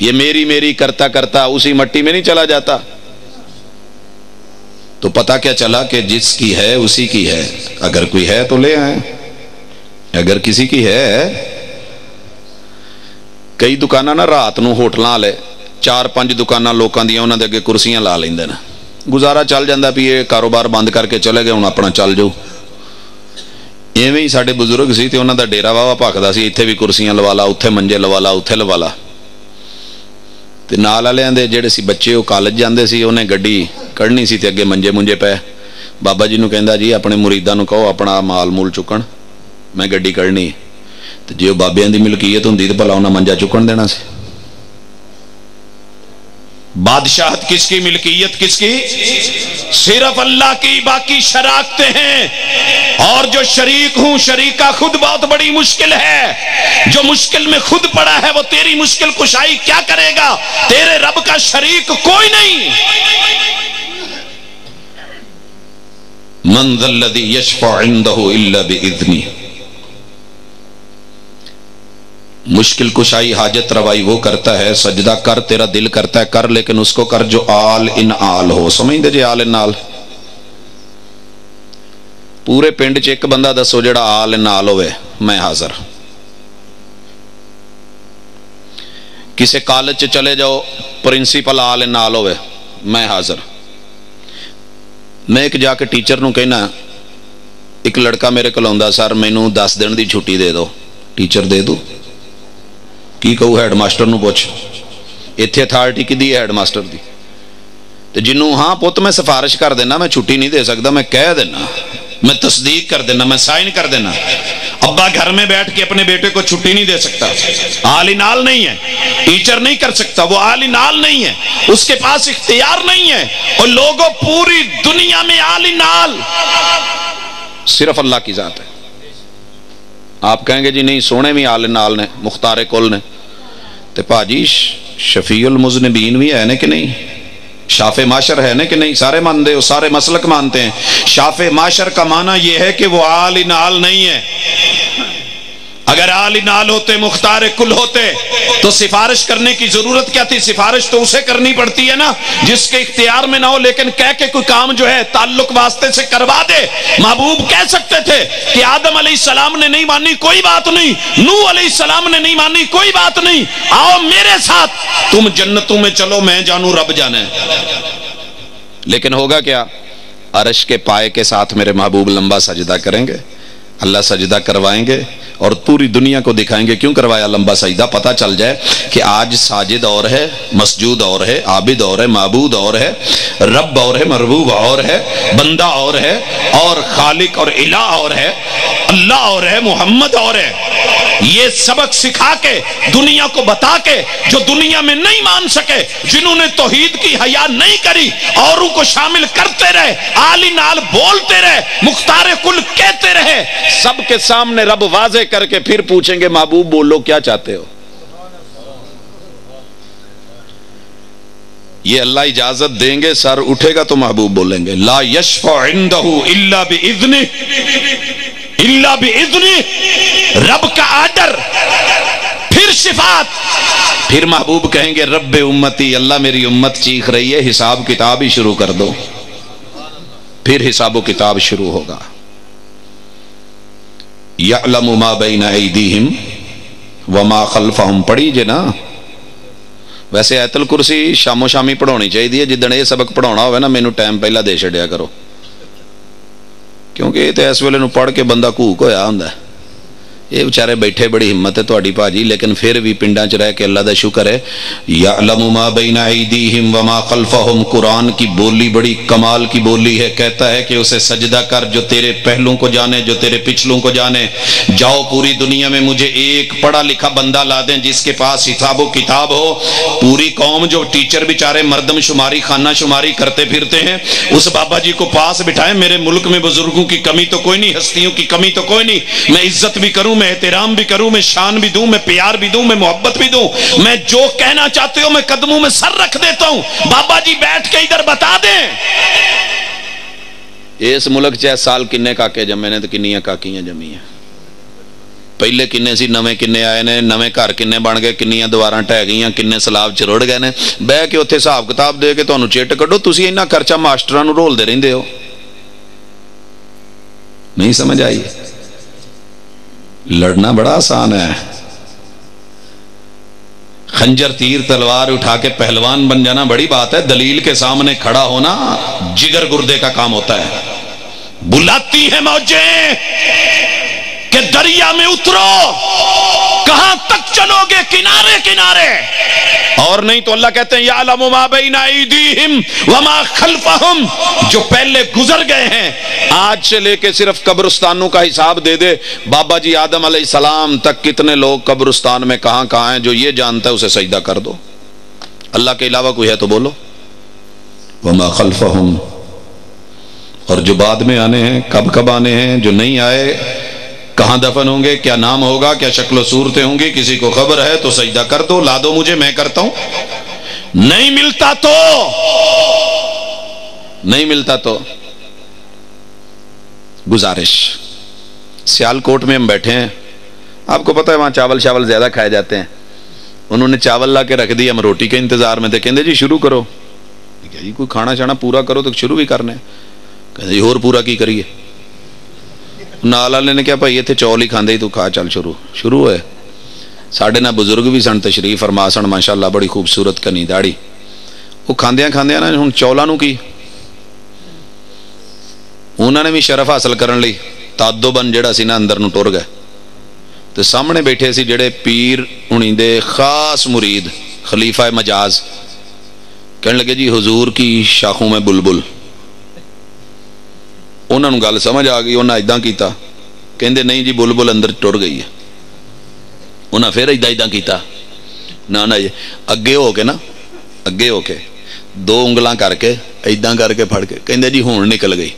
B: یہ میری میری کرتا کرتا اسی مٹی میں نہیں چلا جاتا. تو پتہ کیا چلا کہ جس کی ہے اسی کی ہے. اگر کوئی ہے تو لے آئیں، اگر کسی کی ہے. کئی دکاناں نہ رات نو ہوٹلاں والے 4-5 دکاناں لوکاں دیاں انہاں دے اگے کرسیاں لا لیندے نے، گزارا چل جاندا بھی یہ کاروبار بند کر کے چلے گئے ہن اپنا چل جاؤ. ایویں ہی ساڈے بزرگ سی تے انہاں دا ڈیرا واوا بھاکدا سی، ایتھے بھی کرسیاں لوا لا، اوتھے منجے لوا لا، اوتھے لوا لا. تے نال والےاں دے جڑے سی بچے وہ کالج جاندے سی، انہیں گڈی کڑنی سی تے اگے منجے منجے پے. بابا جی نو کہندا جی اپنے مریداں نو کہو اپنا مال مول چکن، میں گڈی کڑنی. تے جے بابیاں دی ملکیت ہوندی تے بھلا انہاں منجا چکن دینا سی. بادشاہت کس کی، ملکیت کس کی؟ صرف اللہ کی. باقی شراکتیں ہیں، اور جو شریک ہوں شریکہ خود بہت بڑی مشکل ہے. جو مشکل میں خود پڑا ہے وہ تیری مشکل کشائی کیا کرے گا؟ تیرے رب کا شریک کوئی نہیں. من ذا الذی یشفع عندہ الا باذنہ. مشکل کشائی حاجت روائی وہ کرتا ہے. سجدہ کر، تیرا دل کرتا ہے کر، لیکن اس کو کر جو آل ان آل ہو. سمجھ دے جی آل ان آل. پورے پنڈ چ ایک بندہ دسو جڑا آل ان آل ہوئے، میں حاضر. کسی کالج چ چلے جاؤ، پرنسپل آل ان آل ہوئے، میں حاضر. میں ایک جا کے ٹیچر نو کہنا، ایک لڑکا میرے کو آندا سر مینوں 10 دن دی چھٹی دے دو. ٹیچر دے دو کی کہو؟ ہیڈ ماسٹر نو پوچھ. ایتھے اتھارٹی کدی ہے؟ ہیڈ ماسٹر دی. تے جنوں ہاں پت میں سفارش کر دینا، میں چھٹی نہیں دے سکتا، میں کہہ دینا، میں تصدیق کر دینا، میں سائن کر دینا. ابا گھر میں بیٹھ کے اپنے بیٹے کو چھٹی نہیں دے سکتا. آل نال نہیں ہے، ٹیچر نہیں کر سکتا، وہ آل نال نہیں ہے، اس کے پاس اختیار نہیں ہے. اور لوگوں پوری دنیا میں آل نال صرف اللہ کی ذات ہے. آپ کہیں گے جی نہیں سونے بھی آل نال نے، مختار کل نے. تے پاجی شفیع المذنبین بھی ہے نا کہ نہیں؟ شافع معاشر ہے نا کہ نہیں؟ سارے مانتے ہو، سارے مسلک مانتے ہیں. شافع معاشر کا معنی یہ ہے کہ وہ آل نال نہیں ہے. اگر آل نال ہوتے، مختار کل ہوتے تو سفارش کرنے کی ضرورت کیا تھی؟ سفارش تو اسے کرنی پڑتی ہے نا جس کے اختیار میں نہ ہو. لیکن کہہ کے کوئی کام جو ہے تعلق واسطے سے کروا دے. محبوب کہہ سکتے تھے کہ آدم علیہ السلام نے نہیں مانی، کوئی بات نہیں. نوح علیہ السلام نے نہیں مانی، کوئی بات نہیں. آؤ میرے ساتھ، تم جنتوں میں چلو، میں جانوں رب جانے. لیکن ہوگا کیا؟ عرش کے پائے کے ساتھ میرے محبوب لمبا سجدہ کریں گے، اللہ سجدہ کروائیں گے اور پوری دنیا کو دکھائیں گے. کیوں کروایا لمبا سجدہ؟ پتہ چل جائے کہ آج ساجد اور ہے، مسجود اور ہے، عابد اور ہے، معبود اور ہے، رب اور ہے، مربوب اور ہے، بندہ اور ہے، اور خالق اور الہ اور ہے، اللہ اور ہے، محمد اور ہے. یہ سبق سکھا کے دنیا کو بتا کے جو دنیا میں نہیں مان سکے، جنہوں نے توحید کی حیا نہیں کری، اوروں کو شامل کرتے رہے، آل نال بولتے رہے، مختار کل کہتے رہے، سب کے سامنے رب واضح کر کے پھر پوچھیں گے محبوب بولو کیا چاہتے ہو؟ یہ اللہ اجازت دیں گے، سر اٹھے گا تو محبوب بولیں گے لا یشفع عندہ الا باذنہ، الا باذنہ، رب کا آرڈر. پھر صفات، پھر محبوب کہیں گے رب امتی، اللہ میری امت چیخ رہی ہے، حساب کتاب ہی شروع کر دو. پھر حساب و کتاب شروع ہوگا. یعلم ما بین ایدیہم وما خلفہم پڑھی جے نا. ویسے آیت الکرسی شامو شامی پڑھونی چاہیے. جدن یہ سبق پڑھانا ہوئے نا مینوں ٹائم پہلا دے چھڑیا کرو, کیونکہ یہ تو اس ویلے نو پڑھ کے بندہ کوک ہویا ہوندا ہے. یہ بیچارے بیٹھے بڑی ہمت ہے تہاڈی بھاجی, لیکن پھر بھی پنڈاں چ رہ کے اللہ دا شکر ہے. یعلم ما بین ایدیہم وما خلفہم, قرآن کی بولی بڑی کمال کی بولی ہے. کہتا ہے کہ اسے سجدہ کر جو تیرے پہلوں کو جانے, جو تیرے پچھلوں کو جانے. جاؤ پوری دنیا میں مجھے ایک پڑھا لکھا بندہ لا دیں جس کے پاس حساب و کتاب ہو. پوری قوم جو ٹیچر بیچارے مردم شماری خانہ شماری کرتے پھرتے ہیں, اس بابا جی کو پاس بٹھائیں. میرے ملک میں بزرگوں کی کمی تو کوئی نہیں, ہستیوں کی کمی تو کوئی نہیں. میں عزت بھی کروں, میں احترام بھی کروں, میں شان بھی دوں, میں پیار بھی دوں, میں محبت بھی دوں. میں جو کہنا چاہتے ہو میں قدموں میں سر رکھ دیتا ہوں. بابا جی بیٹھ کے ادھر بتا دیں اس ملک چاہے سال کنے کاکے جمے نے تو کنیاں کاکیاں جمی ہیں. پہلے کنے سی, نویں کنے آئے نے, نویں گھر کنے بن گئے, کنیاں دیواراں ٹہ گئیاں, کنے سلاب چروڑ گئے نے. بہ کے اتنے حساب کتاب دے کے تانوں چٹ کڈو. تسی اتنا خرچہ ماسٹراں نوں رول دے رہندے ہو. نہیں سمجھ آئی؟ لڑنا بڑا آسان ہے. خنجر تیر تلوار اٹھا کے پہلوان بن جانا بڑی بات ہے. دلیل کے سامنے کھڑا ہونا جگر گردے کا کام ہوتا ہے. بلاتی ہے موجیں کہ دریا میں اترو, کہاں تک چلو گے کنارے کنارے. اور نہیں تو اللہ کہتے ہیں یعلم ما بین ایدیہم وما خلفہم, جو پہلے گزر گئے ہیں آج سے لے کے صرف قبرستانوں کا حساب دے دے. بابا جی آدم علیہ السلام تک کتنے لوگ قبرستان میں کہاں کہاں ہیں. جو یہ جانتا ہے اسے سجدہ کر دو. اللہ کے علاوہ کوئی ہے تو بولو. وما خلفہم, اور جو بعد میں آنے ہیں کب کب آنے ہیں, جو نہیں آئے کہاں دفن ہوں گے, کیا نام ہوگا, کیا شکل و صورتیں ہوں گی, کسی کو خبر ہے تو سجدہ کر دو. لا دو مجھے, میں کرتا ہوں. نہیں ملتا تو نہیں ملتا تو گزارش. سیال کوٹ میں ہم بیٹھے ہیں, آپ کو پتہ ہے وہاں چاول شاول زیادہ کھائے جاتے ہیں. انہوں نے چاول لا کے رکھ دی, ہم روٹی کے انتظار میں تھے. کہندے جی شروع کرو. جی کوئی کھانا شانا پورا کرو تو شروع بھی کرنے. کہندے جی اور پورا کی کریے. نال والے نے کہا بھائی اتنے چول ہی کھاندے ہی تو کھا, چل شروع ہے. ساڈے نہ بزرگ بھی سن تشریف فرما سن ماشاءاللہ, بڑی خوبصورت کنی داڑھی. وہ کھاندیاں کھاندیاں نا ہن چولاں نوں کی انہوں نے بھی شرف حاصل کرن لئی تادبن جڑا سی نا اندر نوں ٹر گئے. تو سامنے بیٹھے سی جڑے پیر ہنی دے خاص مرید خلیفہ مجاز, کہنے لگے جی حضور کی شاخوں میں بلبل. انہوں نے گل سمجھ آ گئی. انہوں نے اداں کیتا, کہندے نہیں جی بلبل اندر ٹر گئی ہے. انہوں نے پھر اداں کیتا, نہ اگے ہو کے نا, اگے ہو کے دو انگلاں کر کے اداں کر کے پھڑ کے کہندے جی ہون نکل گئی.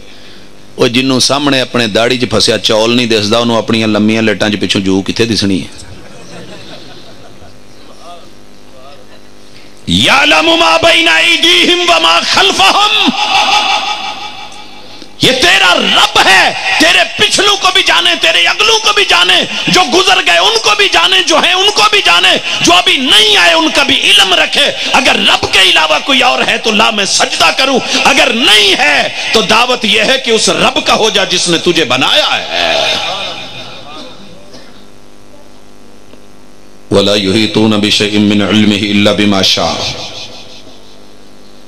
B: وہ جنوں سامنے اپنے داڑھی چ پھسیا چول نہیں دسدا, انہوں اپنی لمیاں لٹاں چ پچھوں جو کتنے دسنی ہے. یعلم ما بین ایدیہم وما خلفہم, یہ تیرا رب ہے, تیرے پچھلوں کو بھی جانے, تیرے اگلوں کو بھی جانے, جو گزر گئے ان کو بھی جانے, جو ہیں ان کو بھی جانے, جو ابھی نہیں آئے ان کا بھی علم رکھے. اگر رب کے علاوہ کوئی اور ہے تو لا میں سجدہ کروں, اگر نہیں ہے تو دعوت یہ ہے کہ اس رب کا ہو جا جس نے تجھے بنایا ہے. وَلَا يُحِيطُونَ بِشَيْءٍ مِّنْ عِلْمِهِ إِلَّا بِمَا شَاءَ.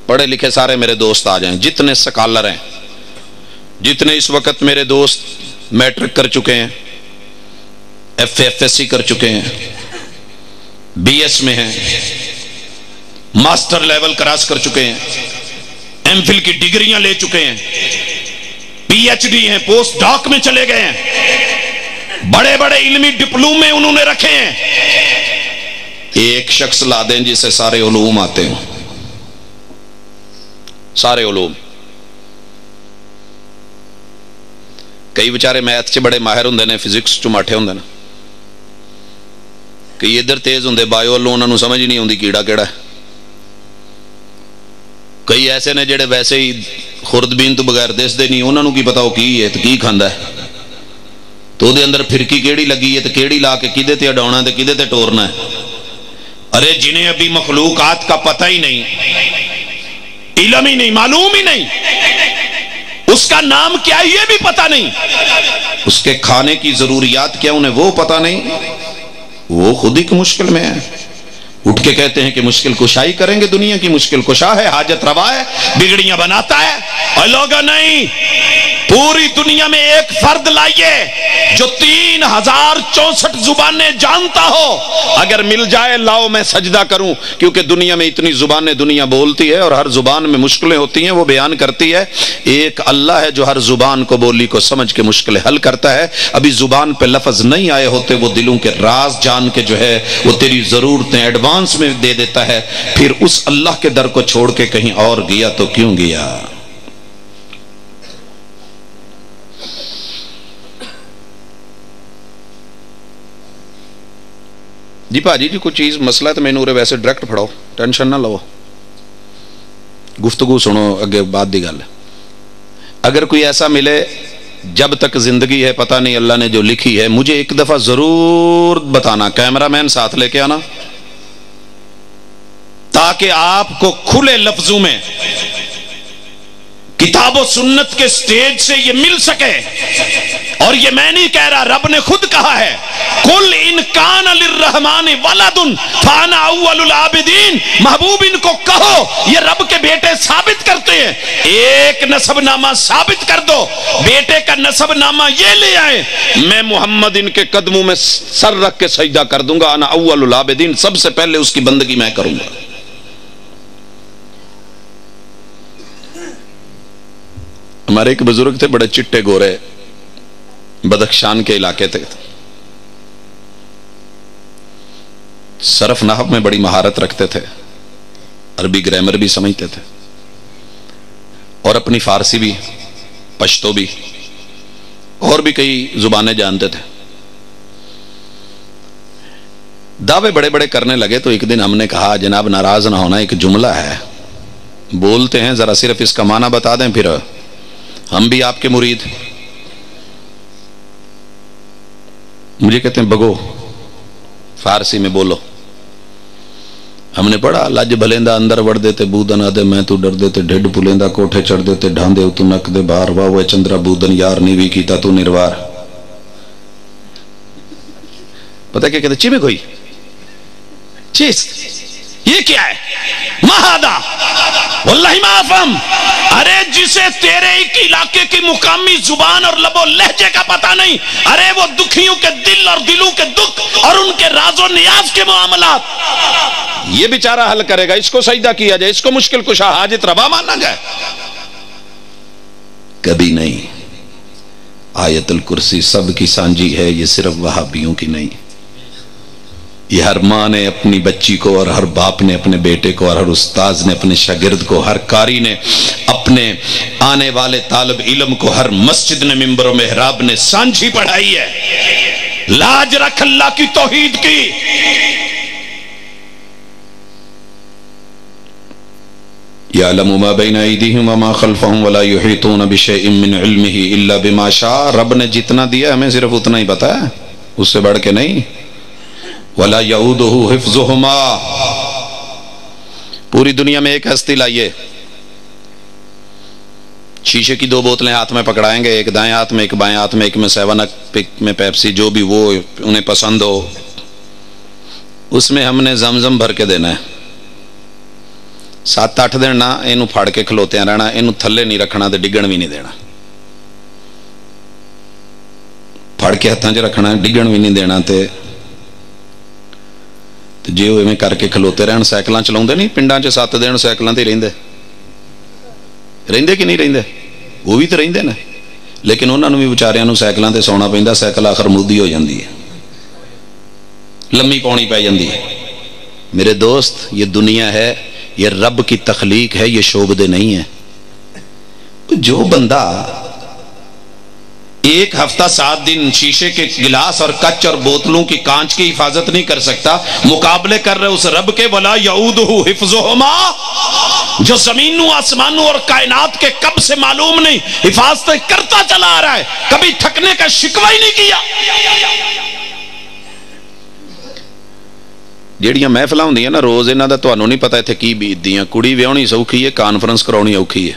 B: پڑھے لکھے سارے میرے دوست آ جائیں, جتنے سکالر ہیں, جتنے اس وقت میرے دوست میٹرک کر چکے ہیں, ایف ایس سی کر چکے ہیں, بی ایس میں ہیں, ماسٹر لیول کراس کر چکے ہیں, ایم فل کی ڈگریاں لے چکے ہیں, پی ایچ ڈی ہیں, پوسٹ ڈاک میں چلے گئے ہیں, بڑے بڑے علمی ڈپلومے انہوں نے رکھے ہیں. ایک شخص لا دیں جسے سارے علوم آتے ہیں, سارے علوم. کئی بیچارے میتھ چ بڑے ماہر ہوں نے, فزکس چ ماٹھے ہوں نے, کئی ادھر تیز ہوں, بایو والوں انہوں نے سمجھ نہیں آتی کیڑا کیڑا ہے. کئی ایسے نے جڑے ویسے ہی خوردبین تو بغیر دستے نہیں, انہوں نے کی پتا وہ کی ہے تو کی کھانا ہے, تو دے اندر پھرکی کیڑی لگی ہے تو کیڑی لا کے کدے تے اڈاؤنا تے کدے تے ٹورنا ہے. ارے جنہیں ابھی مخلوقات کا پتہ ہی نہیں, علم ہی نہیں, معلوم ہی نہیں, اس کا نام کیا ہے یہ بھی پتا نہیں، اس کے کھانے کی ضروریات کیا انہیں وہ پتا نہیں، وہ خود ہی مشکل میں ہے، اٹھ کے کہتے ہیں کہ مشکل کشائی کریں گے، دنیا کی مشکل کشا ہے، حاجت روا ہے، بگڑیاں بناتا ہے، اور لوگا نہیں، پوری دنیا میں ایک فرد لائیے جو 3064 زبانیں جانتا ہو، اگر مل جائے لاؤ میں سجدہ کروں، کیونکہ دنیا میں اتنی زبانیں دنیا بولتی ہے اور ہر زبان میں مشکلیں ہوتی ہیں، وہ بیان کرتی ہے، ایک اللہ ہے جو ہر زبان کو بولی کو سمجھ کے مشکلیں حل کرتا ہے، ابھی زبان پہ لفظ نہیں آئے ہوتے، وہ دلوں کے راز جان کے جو ہے وہ تیری ضرورتیں ایڈوانس میں دے دیتا ہے، پھر اس اللہ کے در کو چھوڑ کے کہیں اور گیا تو کیوں گیا؟ جی پاجی جی کوئی چیز مسئلہ ہے تو میں نورے ویسے ڈائریکٹ پڑھاؤ، ٹینشن نہ لو، گفتگو سنو، اگے بات دی گل ہے۔ اگر کوئی ایسا ملے جب تک زندگی ہے پتہ نہیں اللہ نے جو لکھی ہے، مجھے ایک دفعہ ضرور بتانا، کیمرہ مین ساتھ لے کے آنا، تاکہ آپ کو کھلے لفظوں میں کتاب و سنت کے سٹیج سے یہ مل سکے، اور یہ میں نہیں کہہ رہا، رب نے خود کہا ہے قُلْ إِنْ كَانَ لِلرَّحْمَانِ وَلَدٌ فَأَنَا أَوَّلُ الْعَابِدِينَ، محبوب ان کو کہو یہ رب کے بیٹے ثابت کرتے ہیں، ایک نسب نامہ ثابت کر دو، بیٹے کا نسب نامہ یہ لے آئے، میں محمد ان کے قدموں میں سر رکھ کے سجدہ کر دوں گا، انا اول العابدین، سب سے پہلے اس کی بندگی میں کروں گا۔ ہمارے ایک بزرگ تھے بڑے چٹے گورے، بدخشان کے علاقے تھے، صرف نحو میں بڑی مہارت رکھتے تھے، عربی گرامر بھی سمجھتے تھے، اور اپنی فارسی بھی، پشتو بھی، اور بھی کئی زبانیں جانتے تھے۔ دعوے بڑے بڑے کرنے لگے تو ایک دن ہم نے کہا جناب ناراض نہ ہونا، ایک جملہ ہے بولتے ہیں، ذرا صرف اس کا معنی بتا دیں، پھر ہم بھی آپ کے مرید۔ مجھے کہتے ہیں بگو فارسی میں بولو، ہم نے پڑھا لج بھلیندا اندر وڑ دیتے بودن آدے میں تو ڈر دیتے، ڈھڈ پلیندا کوٹھے چڑھ دیتے، ڈھاندے تو نک دے باہر، واہ وہ چندرا بودن یار نیوی کیتا تو نروار۔ پتہ کیا کہتے چی میں کوئی چیز یہ کیا ہے؟ مہادا واللہ ما افہم، ارے جسے تیرے ایک علاقے کی مقامی زبان اور لب و لہجے کا پتہ نہیں، ارے وہ دکھیوں کے دل اور دلوں کے دکھ اور ان کے راز و نیاز کے معاملات یہ بیچارہ حل کرے گا، اس کو سجدہ کیا جائے، اس کو مشکل کشا حاجت روا مانا جائے؟ کبھی نہیں۔ آیت الکرسی سب کی سانجی ہے، یہ صرف وہابیوں کی نہیں، یہ ہر ماں نے اپنی بچی کو، اور ہر باپ نے اپنے بیٹے کو، اور ہر استاذ نے اپنے شاگرد کو، ہر قاری نے اپنے آنے والے طالب علم کو، ہر مسجد نے ممبر و محراب نے سانجھی پڑھائی ہے، لاج رکھ اللہ کی توحید کی۔ یعلم ما بین ایدیہم وما خلفہم ولا یحیطون بشیء من علمہ الا بما شاء، رب نے جتنا دیا ہمیں صرف اتنا ہی پتا ہے، اس سے بڑھ کے نہیں۔ وَلَا يَعُودُهُ حِفْظُهُمَا، پوری دنیا میں ایک ہستی لائیے، شیشے کی 2 بوتلیں ہاتھ میں پکڑائیں گے، ایک دائیں ہاتھ میں ایک بائیں ہاتھ میں، ایک میں 7 اپ ایک میں پیپسی، جو بھی وہ انہیں پسند ہو، اس میں ہم نے زمزم بھر کے دینا ہے، 7-8 دن نہ اینو پھاڑ کے کھلوتے ہیں رہنا، اینو تھلے نہیں رکھنا تے ڈگن بھی نہیں دینا، پھاڑ کے ہتھاں چ رکھنا، ڈگن بھی نہیں دینا، تے جی وہ میں کر کے کھلوتے رہن، سائیکلاں چلاؤندے نہیں پنڈاں چ 7 دن سائیکلاں تے رہندے کہ نہیں رہندے؟ وہ بھی تو رہندے نا، لیکن انہاں نوں بھی بیچاریاں نوں سائیکلاں تے سونا پیندا، سائیکل آخر مودی ہو جاندی ہے، لمبی پاؤنی پی جاندی ہے۔ میرے دوست یہ دنیا ہے، یہ رب کی تخلیق ہے، یہ شعبدے نہیں ہے۔ جو بندہ 1 ہفتہ 7 دن شیشے کے گلاس اور کچ اور بوتلوں کی کانچ کی حفاظت نہیں کر سکتا، مقابلے کر رہے اس رب کے وَلَا يَعُودُهُ حِفْظُهُمَا، جو زمینوں آسمانوں اور کائنات کے کب سے معلوم نہیں حفاظتیں کرتا چلا آ رہا ہے، کبھی تھکنے کا شکوہ ہی نہیں کیا۔ جیڑیاں محفلاں ہوندیاں نا روز، انہاں دا تانوں نہیں پتہ ایتھے کی بیتدیاں، کڑی ویاہنی سوکھی ہے، کانفرنس کراونی اوکھی ہے،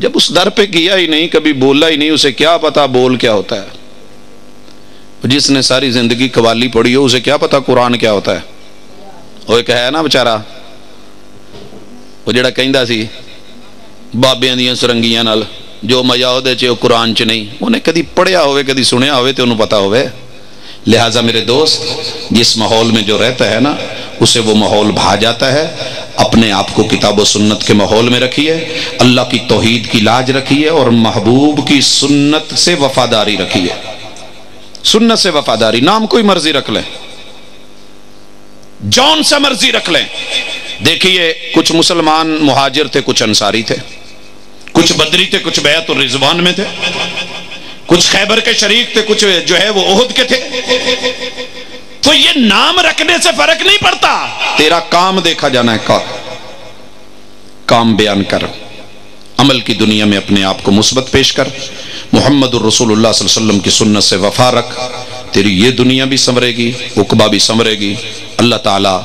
B: جب اس در پہ کیا ہی نہیں، کبھی بولا ہی نہیں، اسے کیا پتا بول کیا ہوتا ہے؟ جس نے ساری زندگی قوالی پڑھی ہو اسے کیا پتا قرآن کیا ہوتا ہے؟ وہ ایک ہے نا بیچارہ، وہ جڑا کہندا سی بابیاں دیاں سرنگیاں نال جو مزہ ہوتے چ قرآن چ نہیں، انہیں کدی پڑھیا ہوئے کدی سنیا ہوئے تو انہوں پتا ہوئے۔ لہٰذا میرے دوست، جس ماحول میں جو رہتا ہے نا اسے وہ ماحول بھا جاتا ہے۔ اپنے آپ کو کتاب و سنت کے ماحول میں رکھیے، اللہ کی توحید کی لاج رکھیے، اور محبوب کی سنت سے وفاداری رکھیے۔ سنت سے وفاداری، نام کوئی مرضی رکھ لیں، جون سا مرضی رکھ لیں۔ دیکھیے کچھ مسلمان مہاجر تھے، کچھ انصاری تھے، کچھ بدری تھے، کچھ بیعت الرضوان میں تھے، کچھ خیبر کے شریک تھے، کچھ جو ہے وہ احد کے تھے۔ تو یہ نام رکھنے سے فرق نہیں پڑتا، تیرا کام دیکھا جانا ہے۔ کام بیان کر، عمل کی دنیا میں اپنے آپ کو مثبت پیش کر، محمد الرسول اللہ صلی اللہ علیہ وسلم کی سنت سے وفا رکھ، تیری یہ دنیا بھی سنورے گی، عقبہ بھی سنورے گی۔ اللہ تعالیٰ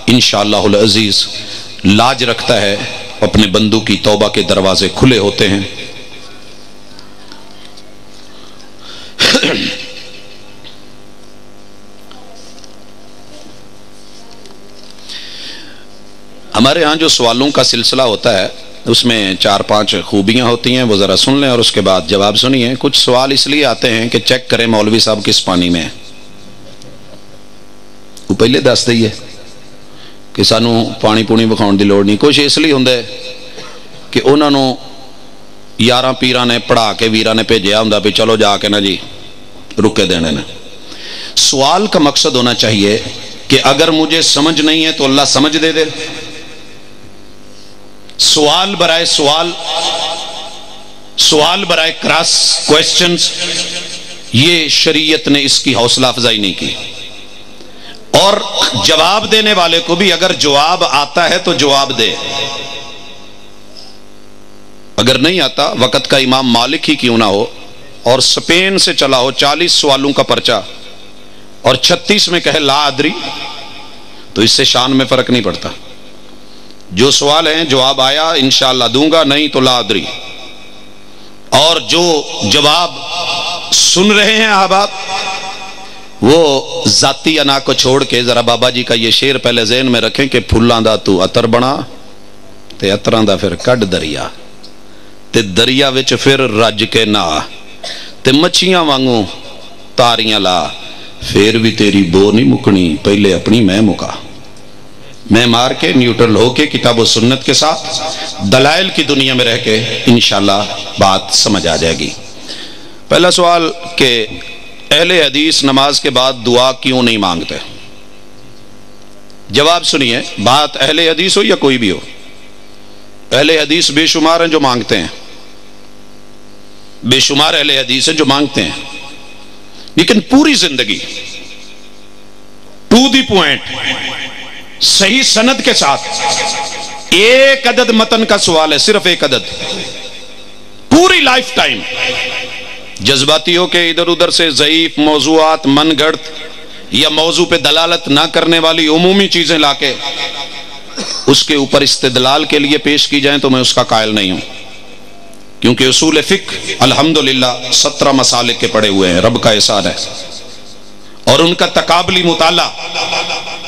B: انشاءاللہ العزیز لاج رکھتا ہے، اپنے بندوں کی توبہ کے دروازے کھلے ہوتے ہیں۔ ہمارے ہاں جو سوالوں کا سلسلہ ہوتا ہے اس میں 4-5 خوبیاں ہوتی ہیں، وہ ذرا سن لیں اور اس کے بعد جواب سنیے۔ کچھ سوال اس لیے آتے ہیں کہ چیک کریں مولوی صاحب کس پانی میں ہیں۔ وہ پہلے دس دئیے کہ سانو پانی پونی بکھاؤن دی لوڑ نہیں۔ کچھ اس لیے ہوندے کہ انہوں نے یاراں پیراں نے پڑھا کے ویراں نے بھیجیا ہوندا بھی چلو جا کے نا جی رکے دینے نے۔ سوال کا مقصد ہونا چاہیے کہ اگر مجھے سمجھ نہیں ہے تو اللہ سمجھ دے دے۔ سوال برائے سوال، سوال برائے کراس کوئسچنز، یہ شریعت نے اس کی حوصلہ افزائی نہیں کی۔ اور جواب دینے والے کو بھی اگر جواب آتا ہے تو جواب دے، اگر نہیں آتا وقت کا امام مالک ہی کیوں نہ ہو اور سپین سے چلا ہو 40 سوالوں کا پرچہ اور 36 میں کہے لا ادری، تو اس سے شان میں فرق نہیں پڑتا۔ جو سوال ہیں جواب آیا انشاءاللہ دوں گا، نہیں تو لا ادری۔ اور جو جواب سن رہے ہیں احباب، وہ ذاتی انا کو چھوڑ کے ذرا بابا جی کا یہ شعر پہلے ذہن میں رکھیں کہ پھلاں دا تو عطر بنا تے عطراں دا پھر کڈ دریا تے دریا وچ پھر رج کے نا تے مچھیاں وانگوں تاریاں لا، پھر بھی تیری بو نہیں مکنی، پہلے اپنی میں مکا۔ میں مار کے نیوٹرل ہو کے کتاب و سنت کے ساتھ دلائل کی دنیا میں رہ کے انشاءاللہ بات سمجھ آ جائے گی۔ پہلا سوال کہ اہل حدیث نماز کے بعد دعا کیوں نہیں مانگتے؟ جواب سنیے، بات اہل حدیث ہو یا کوئی بھی ہو، اہل حدیث بے شمار ہیں جو مانگتے ہیں، بے شمار اہل حدیث ہیں جو مانگتے ہیں، لیکن پوری زندگی ٹو دی پوائنٹ صحیح سند کے ساتھ ایک عدد متن کا سوال ہے، صرف ایک عدد، پوری لائف ٹائم جذباتی ہو کہ ادھر ادھر سے ضعیف موضوعات من گھڑت یا موضوع پہ دلالت نہ کرنے والی عمومی چیزیں لا کے اس کے اوپر استدلال کے لیے پیش کی جائیں تو میں اس کا قائل نہیں ہوں، کیونکہ اصول فقہ الحمدللہ 17 مسالک کے پڑے ہوئے ہیں، رب کا احسان ہے، اور ان کا تقابلی مطالعہ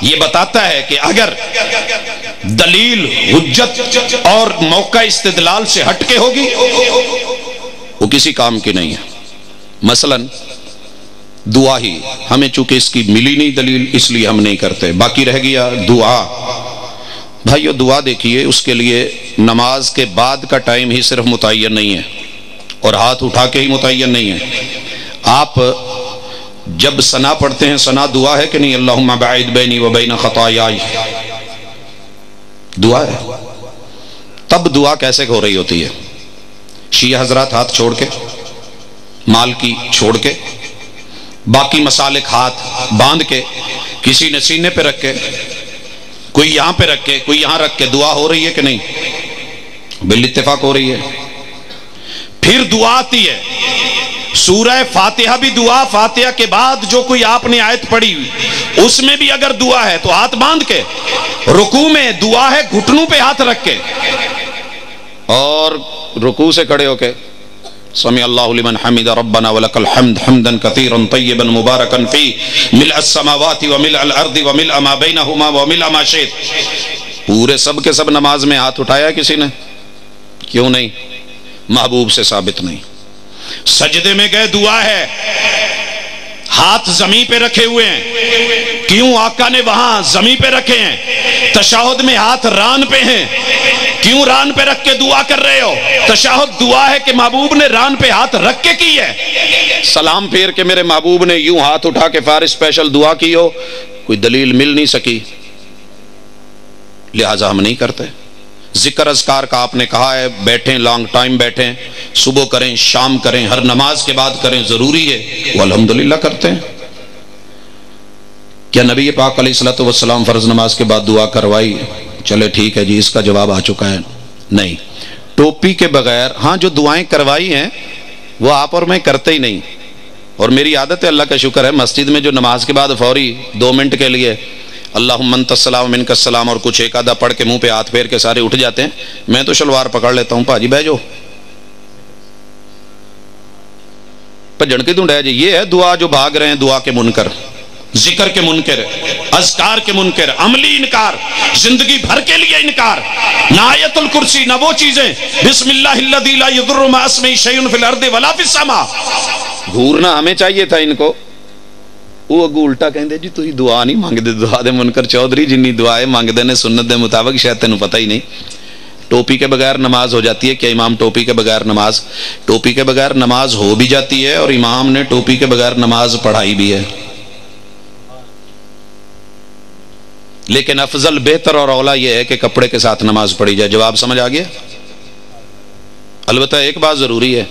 B: یہ بتاتا ہے کہ اگر دلیل حجت اور موقع استدلال سے ہٹ کے ہوگی وہ کسی کام کی نہیں ہے۔ مثلا دعا ہی، ہمیں چونکہ اس کی ملی نہیں دلیل اس لیے ہم نہیں کرتے، باقی رہ گیا دعا۔ بھائیو دعا دیکھیے، اس کے لیے نماز کے بعد کا ٹائم ہی صرف متعین نہیں ہے اور ہاتھ اٹھا کے ہی متعین نہیں ہے۔ آپ جب ثنا پڑھتے ہیں، ثنا دعا ہے کہ نہیں؟ اللہم باعد بینی و بین خطایائی، دعا ہے۔ تب دعا کیسے ہو رہی ہوتی ہے؟ شیعہ حضرات ہاتھ چھوڑ کے، مال کی چھوڑ کے، باقی مسالک ہاتھ باندھ کے، کسی نے سینے پہ رکھ کے، کوئی یہاں پہ رکھ کے، کوئی یہاں رکھ کے، دعا ہو رہی ہے کہ نہیں؟ بالاتفاق ہو رہی ہے۔ پھر دعا آتی ہے، سورہ فاتحہ بھی دعا، فاتحہ کے بعد جو کوئی آپ نے آیت پڑھی اس میں بھی اگر دعا ہے تو ہاتھ باندھ کے، رکوع میں دعا ہے گھٹنوں پہ ہاتھ رکھ کے، اور رکوع سے کھڑے ہو کے سمع اللہ لمن حمد ربنا ولک الحمد حمدا کثیرا طیبا مبارکا فی ملء السماوات وملء الارض وملء ما بینہما وملء ما شئت، پورے سب کے سب نماز میں ہاتھ اٹھایا کسی نے؟ کیوں نہیں؟ محبوب سے ثابت نہیں۔ سجدے میں گئے دعا ہے، ہاتھ زمین پہ رکھے ہوئے ہیں، کیوں آقا نے وہاں زمین پہ رکھے ہیں؟ تشہد میں ہاتھ ران پہ ہیں، کیوں ران پہ رکھ کے دعا کر رہے ہو؟ تشہد دعا ہے کہ محبوب نے ران پہ ہاتھ رکھ کے کی ہے۔ سلام پھیر کے میرے محبوب نے یوں ہاتھ اٹھا کے فارس اسپیشل دعا کی ہو، کوئی دلیل مل نہیں سکی، لہٰذا ہم نہیں کرتے۔ ذکر اذکار کا آپ نے کہا ہے بیٹھیں، لانگ ٹائم بیٹھیں، صبح کریں، شام کریں، ہر نماز کے بعد کریں، ضروری ہے، وہ الحمدللہ کرتے ہیں۔ کیا نبی پاک علیہ الصلوۃ والسلام فرض نماز کے بعد دعا کروائی؟ چلے ٹھیک ہے جی، اس کا جواب آ چکا ہے، نہیں۔ ٹوپی کے بغیر ہاں جو دعائیں کروائی ہیں وہ آپ اور میں کرتے ہی نہیں، اور میری عادت ہے، اللہ کا شکر ہے، مسجد میں جو نماز کے بعد فوری 2 منٹ کے لیے اللہم انت السلام منک السلام اور کچھ ایک آدھا پڑھ کے منہ پہ ہاتھ پھیر کے سارے اٹھ جاتے ہیں، میں تو شلوار پکڑ لیتا ہوں، پاجی بہ جاؤ، بھجن کی ڈے جی۔ یہ ہے دعا جو بھاگ رہے ہیں، دعا کے منکر، ذکر کے منکر، اذکار کے منکر، عملی انکار، زندگی بھر کے لیے انکار، نہ آیت الکرسی، نہ وہ چیزیں، بسم اللہ الذی لا یضر مع اسمہ شیء فی الارض ولا فی السماء۔ گھورنا ہمیں چاہیے تھا ان کو، وہ اگو الٹا کہندے جی تھی دعا نہیں مانگ دے، دعا دے منکر چودھری جنی دعائیں مانگ دے نے سنت دے مطابق، شاید تینوں پتہ ہی نہیں۔ ٹوپی کے بغیر نماز ہو جاتی ہے کیا؟ امام ٹوپی کے بغیر نماز، ٹوپی کے بغیر نماز ہو بھی جاتی ہے، اور امام نے ٹوپی کے بغیر نماز پڑھائی بھی ہے، لیکن افضل، بہتر اور اولا یہ ہے کہ کپڑے کے ساتھ نماز پڑھی جائے۔ جواب سمجھ آ گیا؟ البتہ ایک بات ضروری ہے،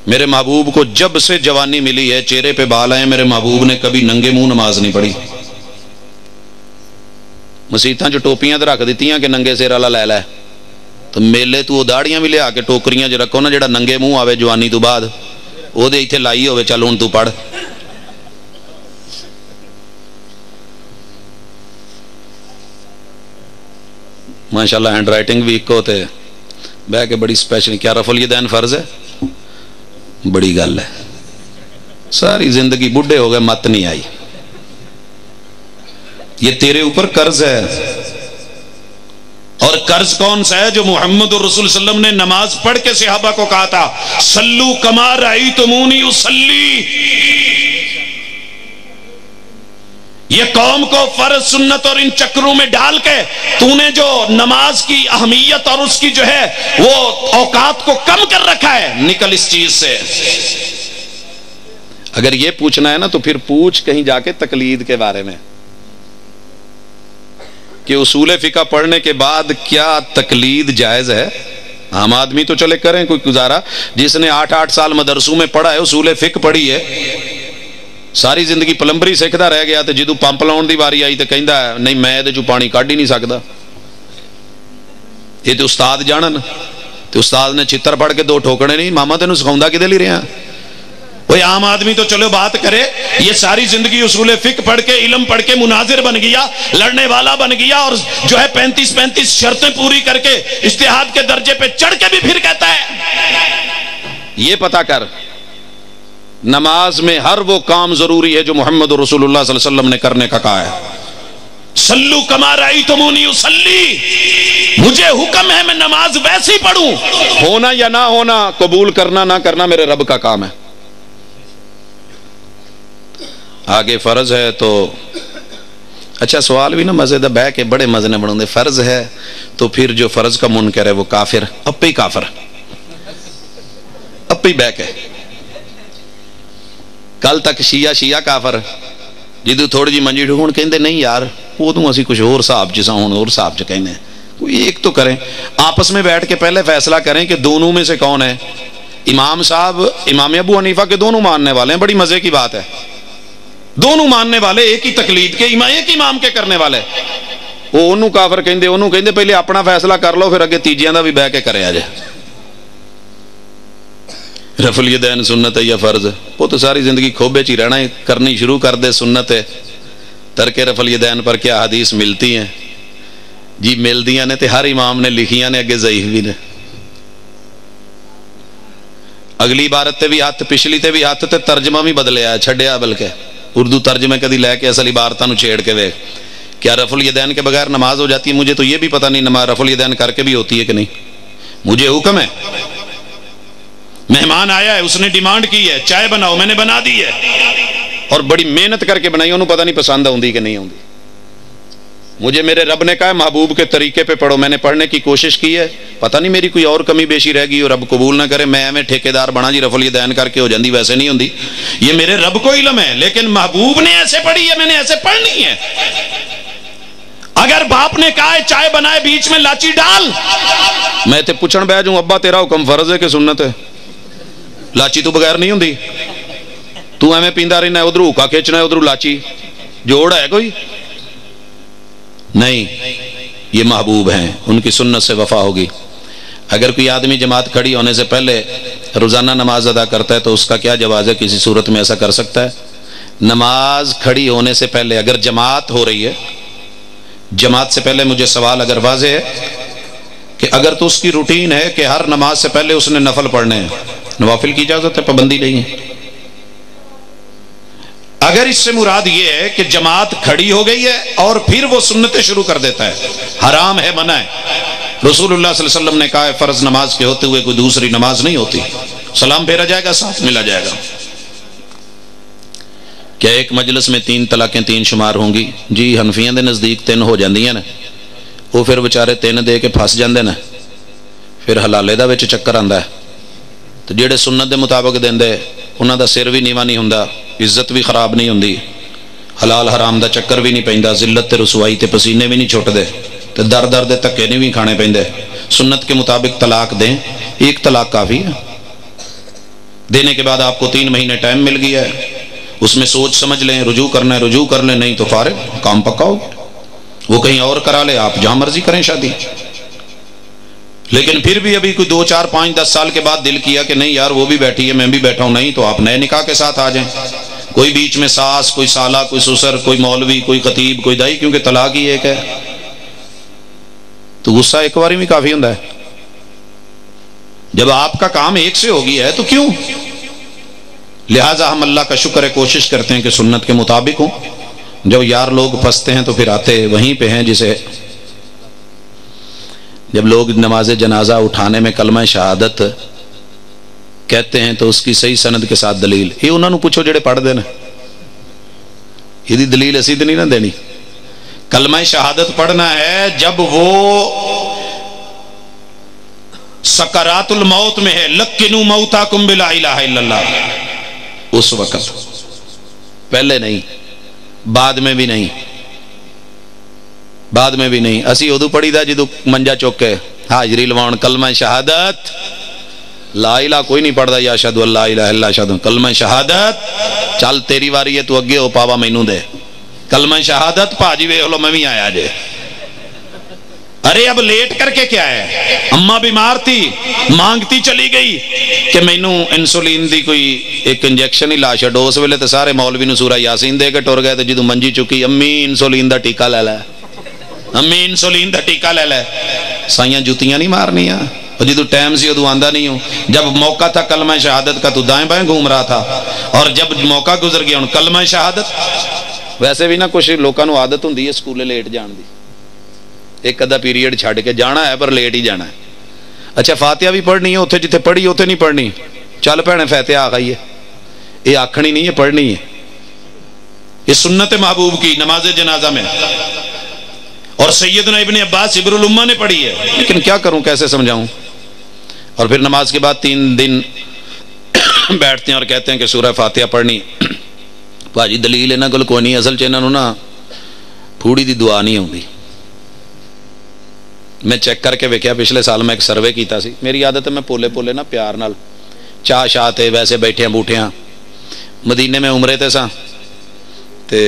B: میرے محبوب کو جب سے جوانی ملی ہے، چہرے پہ بال آئے، میرے محبوب نے کبھی ننگے منہ نماز نہیں پڑھی۔ مسیتاں جو ٹوپیاں تو رکھ دیتی ہیں کہ ننگے سر والا لے لے، تو میلے تو داڑیاں بھی لیا کے ٹوکریاں جو رکھو نا، جڑا ننگے منہ آوے جوانی تو بعد، وہ دے ایتھے لائی ہوئے، چل ہن تو پڑھ۔ ماشاءاللہ ہینڈ رائٹنگ بھی ایک ہوتے بہ کے بڑی اسپیشل، کیا رفع الیدین فرض ہے؟ بڑی گل ہے، ساری زندگی بڈھے ہو گئے مت نہیں آئی، یہ تیرے اوپر قرض ہے۔ اور قرض کون سا ہے؟ جو محمد الرسول صلی اللہ علیہ وسلم نے نماز پڑھ کے صحابہ کو کہا تھا، صلو کما رأیتمونی اصلی۔ یہ قوم کو فرض، سنت اور ان چکروں میں ڈال کے تو نے جو نماز کی اہمیت اور اس کی جو ہے وہ اوقات کو کم کر رکھا ہے، نکل اس چیز سے۔ اگر یہ پوچھنا ہے نا تو پھر پوچھ کہیں جا کے تقلید کے بارے میں، کہ اصول فقہ پڑھنے کے بعد کیا تقلید جائز ہے؟ عام آدمی تو چلے کریں کوئی گزارا، جس نے 8 سال مدرسوں میں پڑھا ہے، اصول فقہ پڑھی ہے، ساری زندگی پلمبری سیکھدا رہ گیا، تو جدوں پمپ لاؤن دی واری آئی تو کہندا ہے نہیں میں ادھے چوں پانی کڈ ہی نہیں سکدا، یہ تو استاد جانن، تو استاد نے چتر پڑھ کے 2 ٹھوکنے نہیں، ماما تینوں سکھاوندا کدے لئی رہیا؟ کوئی عام آدمی تو چلو بات کرے، یہ ساری زندگی اصول فقہ پڑھ کے، علم پڑھ کے مناظر بن گیا، لڑنے والا بن گیا، اور جو ہے 35 شرطیں پوری کر کے اجتہاد کے درجے پہ چڑھ کے بھی پھر کہتا ہے۔ یہ پتا کر، نماز میں ہر وہ کام ضروری ہے جو محمد رسول اللہ صلی اللہ علیہ وسلم نے کرنے کا کہا ہے۔ صلو کما رأیتمونی اصلی، مجھے حکم ہے میں نماز ویسی پڑھوں، ہونا یا نہ ہونا، قبول کرنا نہ کرنا میرے رب کا کام ہے۔ آگے فرض ہے تو اچھا سوال بھی نا مزے دا بہ کے بڑے مزے نے بنوں دے، فرض ہے تو پھر جو فرض کا منکر ہے وہ کافر، اپے ہی کافر، اپے ہی بہ کے۔ کل تک شیعہ کافر، جدو تھوڑی جی منجی ڈھون کہندے نہیں یار وہ تو اسی کچھ اور صاحب جسا ہون اور صاحب چ کہنے، کوئی ایک تو کریں، آپس میں بیٹھ کے پہلے فیصلہ کریں کہ دونوں میں سے کون ہے۔ امام صاحب امام ابو حنیفہ کے دونوں ماننے والے ہیں، بڑی مزے کی بات ہے، دونوں ماننے والے، ایک ہی تقلید کے، ایک امام کے کرنے والے، وہ انہوں کافر کہندے، انہوں کہندے پہلے اپنا فیصلہ کر لو پھر اگے تیجیاں دا بھی بہ کے کرے آجے۔ رفع الیدین سنت ہے یا فرض ہے؟ وہ تو ساری زندگی کھوبے چی رہنا ہے، کرنی شروع کر دے سنت ہے۔ ترک رفع الیدین پر کیا حدیث ملتی ہیں؟ جی مل دیاں نے تے ہر امام نے لکھیاں نے، اگے ضعیف بھی نے۔ اگلی عبارت تے بھی ہاتھ، پچھلی تے بھی ہاتھ، تے ترجمہ بھی بدلیا چھڈیا، بلکہ اردو ترجمے کدی لے کے اصل عبارتاں نو چھیڑ کے ویکھ، کیا رفع الیدین کے بغیر نماز ہو جاتی ہے؟ مجھے تو یہ بھی پتہ نہیں نماز رفع الیدین کر کے بھی ہوتی ہے کہ نہیں. مجھے حکم ہے، مہمان آیا ہے، اس نے ڈیمانڈ کی ہے چائے بناؤ، میں نے بنا دی ہے، اور بڑی محنت کر کے بنائی، انہوں پتہ نہیں پسند آؤندی کہ نہیں آؤندی. مجھے میرے رب نے کہا ہے محبوب کے طریقے پہ پڑھو، میں نے پڑھنے کی کوشش کی ہے، پتہ نہیں میری کوئی اور کمی بیشی رہ گئی اور رب قبول نہ کرے، میں ٹھیکیدار بنا جی رفع الیدین کر کے ہو جاندی، ویسے نہیں ہوندی. یہ میرے رب کو علم ہے، لیکن محبوب نے ایسے پڑھی ہے، میں نے ایسے پڑھنی ہے. اگر باپ نے کہا ہے چائے بنائے بیچ میں لاچی ڈال، میں تے پوچھن بیٹھ جاؤں ابا تیرا حکم فرض ہے کہ سنت ہے؟ لاچی تو بغیر نہیں ہوندی، تو ایویں پیندا رہنا ہے، ادھر ہوکا کھینچنا ہے، ادھر لاچی، جوڑ ہے کوئی نہیں. یہ محبوب ہیں، ان کی سنت سے وفا ہوگی. اگر کوئی آدمی جماعت کھڑی ہونے سے پہلے روزانہ نماز ادا کرتا ہے تو اس کا کیا جواز ہے؟ کسی صورت میں ایسا کر سکتا ہے؟ نماز کھڑی ہونے سے پہلے اگر جماعت ہو رہی ہے، جماعت سے پہلے مجھے سوال اگر واضح ہے کہ اگر تو اس کی روٹین ہے کہ ہر نماز سے پہلے اس نے نفل پڑھنے ہیں، نوافل کی اجازت ہے، پابندی نہیں ہے. اگر اس سے مراد یہ ہے کہ جماعت کھڑی ہو گئی ہے اور پھر وہ سنتیں شروع کر دیتا ہے، حرام ہے، منع ہے. رسول اللہ صلی اللہ علیہ وسلم نے کہا ہے فرض نماز کے ہوتے ہوئے کوئی دوسری نماز نہیں ہوتی، سلام پھیرا جائے گا، ساتھ ملا جائے گا. کیا ایک مجلس میں 3 طلاقیں 3 شمار ہوں گی؟ جی حنفیاں دے نزدیک 3 ہو جاندیاں نے، وہ پھر بچارے 3 دے کے پھس جاندے نے، پھر حلالے دا وچ چکر آندا ہے. تو جڑے سنت دے مطابق دیندے انہاں دا سر بھی نیواں نہیں ہوندا، عزت بھی خراب نہیں ہوندی، حلال حرام دا چکر بھی نہیں پیندا، ذلت تے رسوائی تے پسینے بھی نہیں چھٹدے، تے در در دے تکے نہیں بھی کھانے پیندے. سنت کے مطابق طلاق دیں، 1 طلاق کافی ہے. دینے کے بعد آپ کو 3 مہینے ٹائم مل گیا ہے، اس میں سوچ سمجھ لیں، رجوع کرنا ہے رجوع کر لیں، نہیں تو فارغ، کام پکا ہو. وہ کہیں اور کرا لے، آپ جہاں مرضی کریں شادی. لیکن پھر بھی ابھی کوئی 2 4 5 10 سال کے بعد دل کیا کہ نہیں یار وہ بھی بیٹھی ہے میں بھی بیٹھا ہوں، نہیں تو آپ نئے نکاح کے ساتھ آ جائیں. کوئی بیچ میں ساس، کوئی سالہ، کوئی سسر، کوئی مولوی، کوئی خطیب، کوئی دائی، کیونکہ طلاق ہی ایک ہے. تو غصہ ایک بار میں کافی ہوتا ہے. جب آپ کا کام ایک سے ہو گیا ہے تو کیوں؟ لہٰذا ہم اللہ کا شکر ہے کوشش کرتے ہیں کہ سنت کے مطابق ہوں. جب یار لوگ پھنستے ہیں تو پھر آتے وہیں پہ ہیں جسے جب لوگ نماز جنازہ اٹھانے میں کلمہ شہادت کہتے ہیں تو اس کی صحیح سند کے ساتھ دلیل، یہ انہوں نے پوچھو جڑے پڑھ دینا، یہ دلیل اسی تو نہیں نہ دینی. کلمہ شہادت پڑھنا ہے جب وہ سکرات الموت میں ہے، لقنوا موتاکم بلا الہ الا اللہ، اس وقت، پہلے نہیں، بعد میں بھی نہیں، بعد میں بھی نہیں. اسی ادو پڑھی دا جدو منجا چوکے حاضری لواؤن کلمہ شہادت، لا الہ کوئی نہیں پڑھدا، یا اشہدو اللہ الہ الا اشہدو، کلمہ شہادت چل تیری واری ہے تو اگے ہو پاوا مینوں دے، کلمہ شہادت پاجی ویکھ لو میں بھی آیا جے. ارے اب لیٹ کر کے کیا ہے؟ اماں بیمار تھی، مانگتی چلی گئی کہ مینوں انسولین دی کوئی ایک انجیکشن ہی لا چھڈو. اس ویلے تے سارے مولوی نوں سورہ یاسین دے کے ٹر گئے، تے جدوں منجی چکی امی انسولین دا ٹیکا لے لے، امی انسولین دا ٹیکا لے لے. سائیاں جوتیاں نہیں مارنیاں، جدو ٹائم سی ادو آندا نہیں ہوں. جب موقع تھا کلمہ شہادت کا تو دائیں بائیں گھوم رہا تھا، اور جب موقع گزر گیا ہوں کلمہ شہادت. ویسے بھی نہ کچھ لوگوں کو عادت ہوندی ہے سکولے لیٹ جان دی، ایک ادھا پیریڈ چھڈ کے جانا ہے پر لیٹ ہی جانا ہے. اچھا فاتحہ بھی پڑھنی ہے، اتنے جتنے پڑھی اتنے نہیں پڑھنی. چل بھੈਣੇ فاتحہ آ گئی ہے، یہ آکھنی نہیں ہے، پڑھنی ہے. یہ سنت محبوب کی نماز جنازہ میں، اور سیدنا ابن عباس عبر الامہ نے پڑھی ہے. لیکن کیا کروں، کیسے سمجھاؤں؟ اور پھر نماز کے بعد 3 دن بیٹھتے ہیں اور کہتے ہیں کہ سورہ فاتحہ پڑھنی. بھاجی دلیل انہاں کول کوئی نہیں، اصل چ انہاں نوں نا پھوڑی دی دعا نہیں آتی. میں چیک کر کے ویکھیا، پچھلے سال میں ایک سروے کیتا سی. میری عادت ہے میں پولے پولے نا پیار نال چاہ شاہ تے ویسے بیٹھیاں بوٹھیاں. مدینے میں عمرے تے ساں تے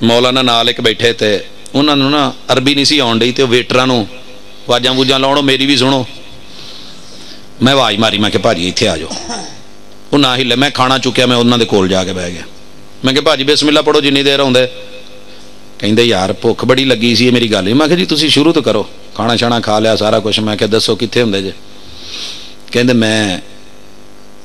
B: مولانا نال ایک بیٹھے تے انہاں نوں نا عربی نہیں سی آن ڈئی تے ویٹراں نوں واجاں ووجاں لاؤਣو میری بھی سنو. میں آواز ماری، میں کہ بھاجی اتنے آ جاؤ. وہ نہ ہلے. میں کھانا چکیا، میں انہوں دے کول جا کے بہ گیا. میں کہ بھاجی بسم اللہ پڑھو جنی دیر آؤندے. کہندے یار بھوک بڑی لگی سی میری گل. میں کہ جی تسی شروع تو کرو، کھانا شانا کھا لیا سارا کچھ. میں کہ دسو کتنے ہوندے جے؟ کہندے میں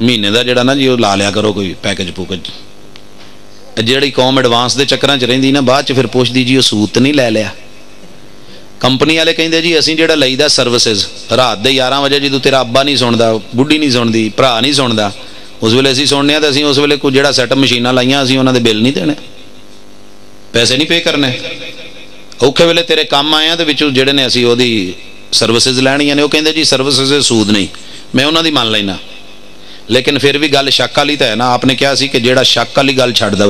B: مہینے کا جڑا نا جی وہ لا لیا کرو کوئی پیکج پوکج. جیڑی قوم ایڈوانس دے چکراں چ رہندی نا بعد چ پھر پوچھدی جی وہ سود تے نہیں لے لیا. کمپنی والے کہندے جی اسی جڑا لئیدا سروسز رات دے 11 بجے جدوں تیرا ابا نہیں سندا بڈھی نہیں سنتی بھرا نہیں سندا اس ویلے اسی سننے تے اسی اس ویلے کوئی جڑا سیٹ اپ مشیناں لائیاں اسی انہاں دے بل نہیں دینے پیسے نہیں پے کرنے. اوکھے ویلے تیرے کام آئے تے وچوں جڑے نے اسی اودی سروسز لینیاں نے وہ کہندے جی سروسز سود نہیں. میں انہاں دی مان لینا لیکن پھر بھی گل شک والی تو ہے نا. آپ نے کہا سی کہ جیڑا شک والی گل چھڈ دے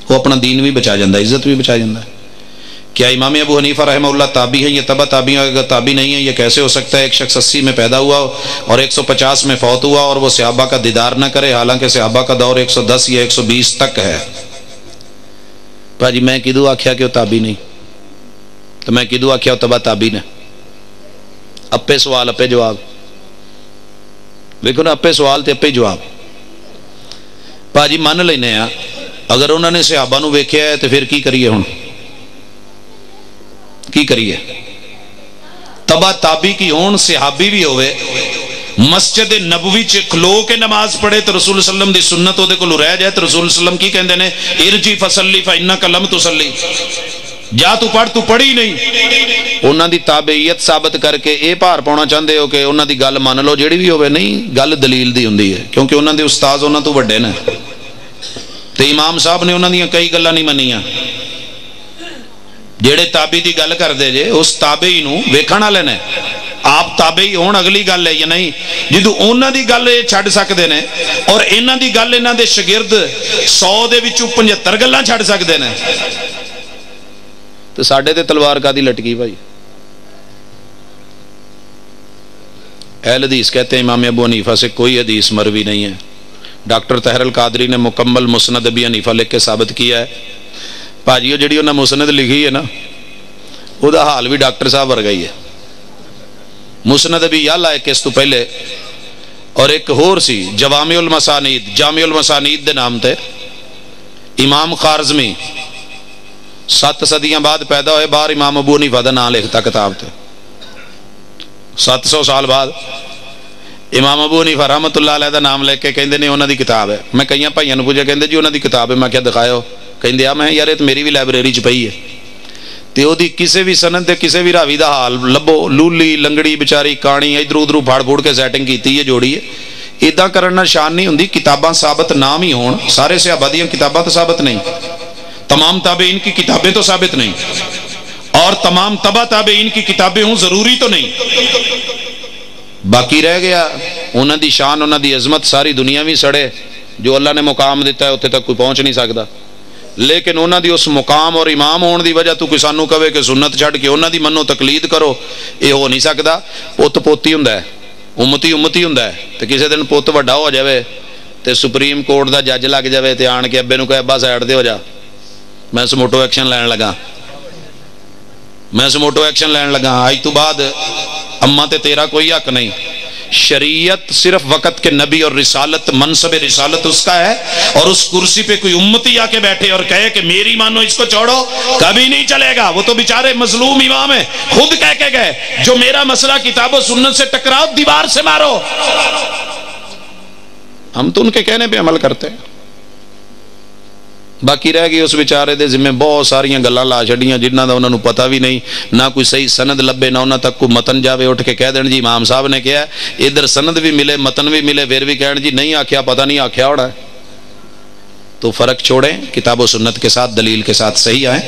B: وہ اپنا دین بھی بچا جاتا ہے عزت بھی بچا جاتا ہے. کیا امام ابو حنیفہ رحمہ اللہ تابعی ہے یہ تبع تابعی ہے؟ اگر تابعی نہیں ہے یہ کیسے ہو سکتا ہے؟ ایک شخص 80 میں پیدا ہوا اور 150 میں فوت ہوا اور وہ صحابہ کا دیدار نہ کرے حالانکہ صحابہ کا دور 110 یا 120 تک ہے. بھاجی میں کدو آخیا کہ وہ تابعی نہیں تو میں کدو آخیا وہ تبع تابعی نے؟ اپے سوال اپے جواب. دیکھو نا اپے سوال تے اپے جواب. بھاجی من لینے ہیں اگر انہوں نے صحابہ نو ویکھیا ہے تو پھر کی کریے ہوں کی کریے؟ تبع تابعی کی ہون صحابی بھی ہوئے مسجد نبوی چ کھلو کے نماز پڑھے تو رسول صلی اللہ علیہ وسلم دی سنت دے کولوں رہ جائے تو رسول صلی اللہ علیہ وسلم کی کہندے نے ارجی فصلی فانک لم تصلی جا تو پڑھی نہیں. انہاں دی تابعیت ثابت کر کے اے بھار پاؤنا چاہندے ہو کہ انہاں دی گل مان لو جیڑی بھی ہوئے نہیں گل دلیل دی ہوندی ہے کیونکہ انہاں دے استاد انہاں تو وڈے نے تے امام صاحب نے انہاں دیاں کئی گلاں نہیں منیاں. جیڑے تابعی دی گل کردے جے اس تابعی نو ویکھن والے نے آپ تابعی ہون اگلی گل ہے یا نہیں. جدوں انہاں دی گل چھڈ سکدے نے اور انہاں دی گل انہاں دے شاگرد 100 دے وچوں 75 گلاں چھڈ سکدے نے تو ساڈے تے تلوار کا دی لٹکی بھائی. اہل حدیث کہتے ہیں امام ابو حنیفہ سے کوئی حدیث مروی نہیں ہے. ڈاکٹر طاہر القادری نے مکمل مسند ابی حنیفہ لکھ کے ثابت کیا ہے. بھاجی وہ جڑی انہاں مسند لکھی ہے نا وہ دا حال بھی ڈاکٹر صاحب ورگا ہی ہے. مسند ابی یعلا ہے کہ اس تو پہلے اور ایک ہور سی جوامع المسانید جامع المسانید دے نام تے امام خارزمی 7 صدیاں بعد پیدا ہوئے باہر امام ابو حنیفہ دا نام لکھتا کتاب تے 700 سال بعد امام ابو حنیفہ رحمت اللہ علیہ دا نام لے کے کہندے نے انہاں دی کتاب ہے. میں کئیاں بھائیاں نوں پوچھا کہندے جی انہاں دی کتاب ہے. میں کیا دکھاؤ کہندے آ میں یار یہ میری بھی لائبریری چ پئی ہے تے او دی کسے بھی سند تے کسے بھی راوی دا حال لبو لولی لنگڑی بیچاری کہانی ادھر ادھر پھاڑ پھوڑ کے سیٹنگ کیتی ہے جوڑی ہے. ادا کرنا شان نہیں ہوندی. کتاباں ثابت نام ہی ہون سارے صحابہ دیاں کتاباں تو ثابت نہیں تمام تابعین کی کتابیں تو ثابت نہیں اور تمام تبع تابعین کی کتابیں ہوں ضروری تو نہیں. باقی رہ گیا انہاں دی شان انہاں دی عظمت ساری دنیا بھی سڑے جو اللہ نے مقام دیتا ہے اتنے تک کوئی پہنچ نہیں سکتا. لیکن انہاں دی اس مقام اور امام ہون دی وجہ تو کوئی سانو کہے کہ سنت چھڈ کے انہاں دی منو تقلید کرو یہ ہو نہیں سکتا. پوت پوتی ہوندا ہے امتی امتی ہوندا ہے تے کسے دن پوت وڈا ہو جاوے تے سپریم کورٹ دا جج لگ جاوے تے آن کے ابے نوں کہے ابا سائڈ تے ہو جا میں سموٹو ایکشن لین لگا آج تو بعد اما تے تیرا کوئی حق نہیں. شریعت صرف وقت کے نبی اور رسالت منصب رسالت اس کا ہے اور اس کرسی پہ کوئی امتی آ کے بیٹھے اور کہے کہ میری مانو اس کو چھوڑو کبھی نہیں چلے گا. وہ تو بیچارے مظلوم امام ہیں خود کہہ کے گئے جو میرا مسئلہ کتاب و سنت سے ٹکراؤ دیوار سے مارو. ہم تو ان کے کہنے پہ عمل کرتے ہیں. باقی رہ گئی اس بیچارے دے ذمہ بہت ساریاں گلاں لا چھڑیاں جنہاں دا انہاں نوں پتہ بھی نہیں نہ کوئی صحیح سند لبے نہ انہاں تک کوئی متن جاوے اٹھ کے کہہ دین جی امام صاحب نے کہا ہے ادھر سند بھی ملے متن بھی ملے پھر بھی کہن جی نہیں آکھیا پتہ نہیں آکھیا ہوڑا ہے. تو فرق چھوڑیں کتاب و سنت کے ساتھ دلیل کے ساتھ صحیح آئیں.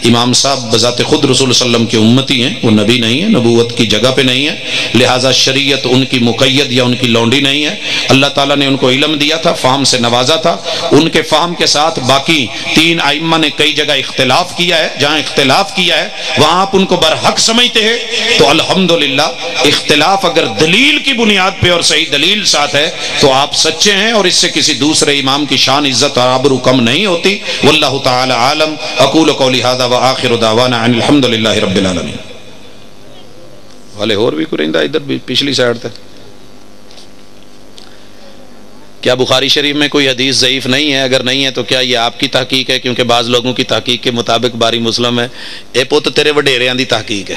B: امام صاحب بذات خود رسول صلی اللہ علیہ وسلم کی امتی ہیں وہ نبی نہیں ہے نبوت کی جگہ پہ نہیں ہے لہٰذا شریعت ان کی مقید یا ان کی لونڈی نہیں ہے. اللہ تعالیٰ نے ان کو علم دیا تھا فہم سے نوازا تھا. ان کے فہم کے ساتھ باقی 3 ائمہ نے کئی جگہ اختلاف کیا ہے. جہاں اختلاف کیا ہے وہاں آپ ان کو برحق سمجھتے ہیں تو الحمدللہ اختلاف اگر دلیل کی بنیاد پہ اور صحیح دلیل ساتھ ہے تو آپ سچے ہیں اور اس سے کسی دوسرے امام کی شان عزت اور آبرو کم نہیں ہوتی. واللہ تعالی عالم. اقول قولی ھذا وآخر دعوانا ان الحمدللہ رب العالمین. والے اور بھی کوئی رہندا ادھر بھی پچھلی سائیڈ تے کیا بخاری شریف میں کوئی حدیث ضعیف نہیں ہے؟ اگر نہیں ہے تو کیا یہ آپ کی تحقیق ہے؟ کیونکہ بعض لوگوں کی تحقیق کے مطابق باری مسلم ہے. اے پت تیرے وڈیریاں دی تحقیق ہے.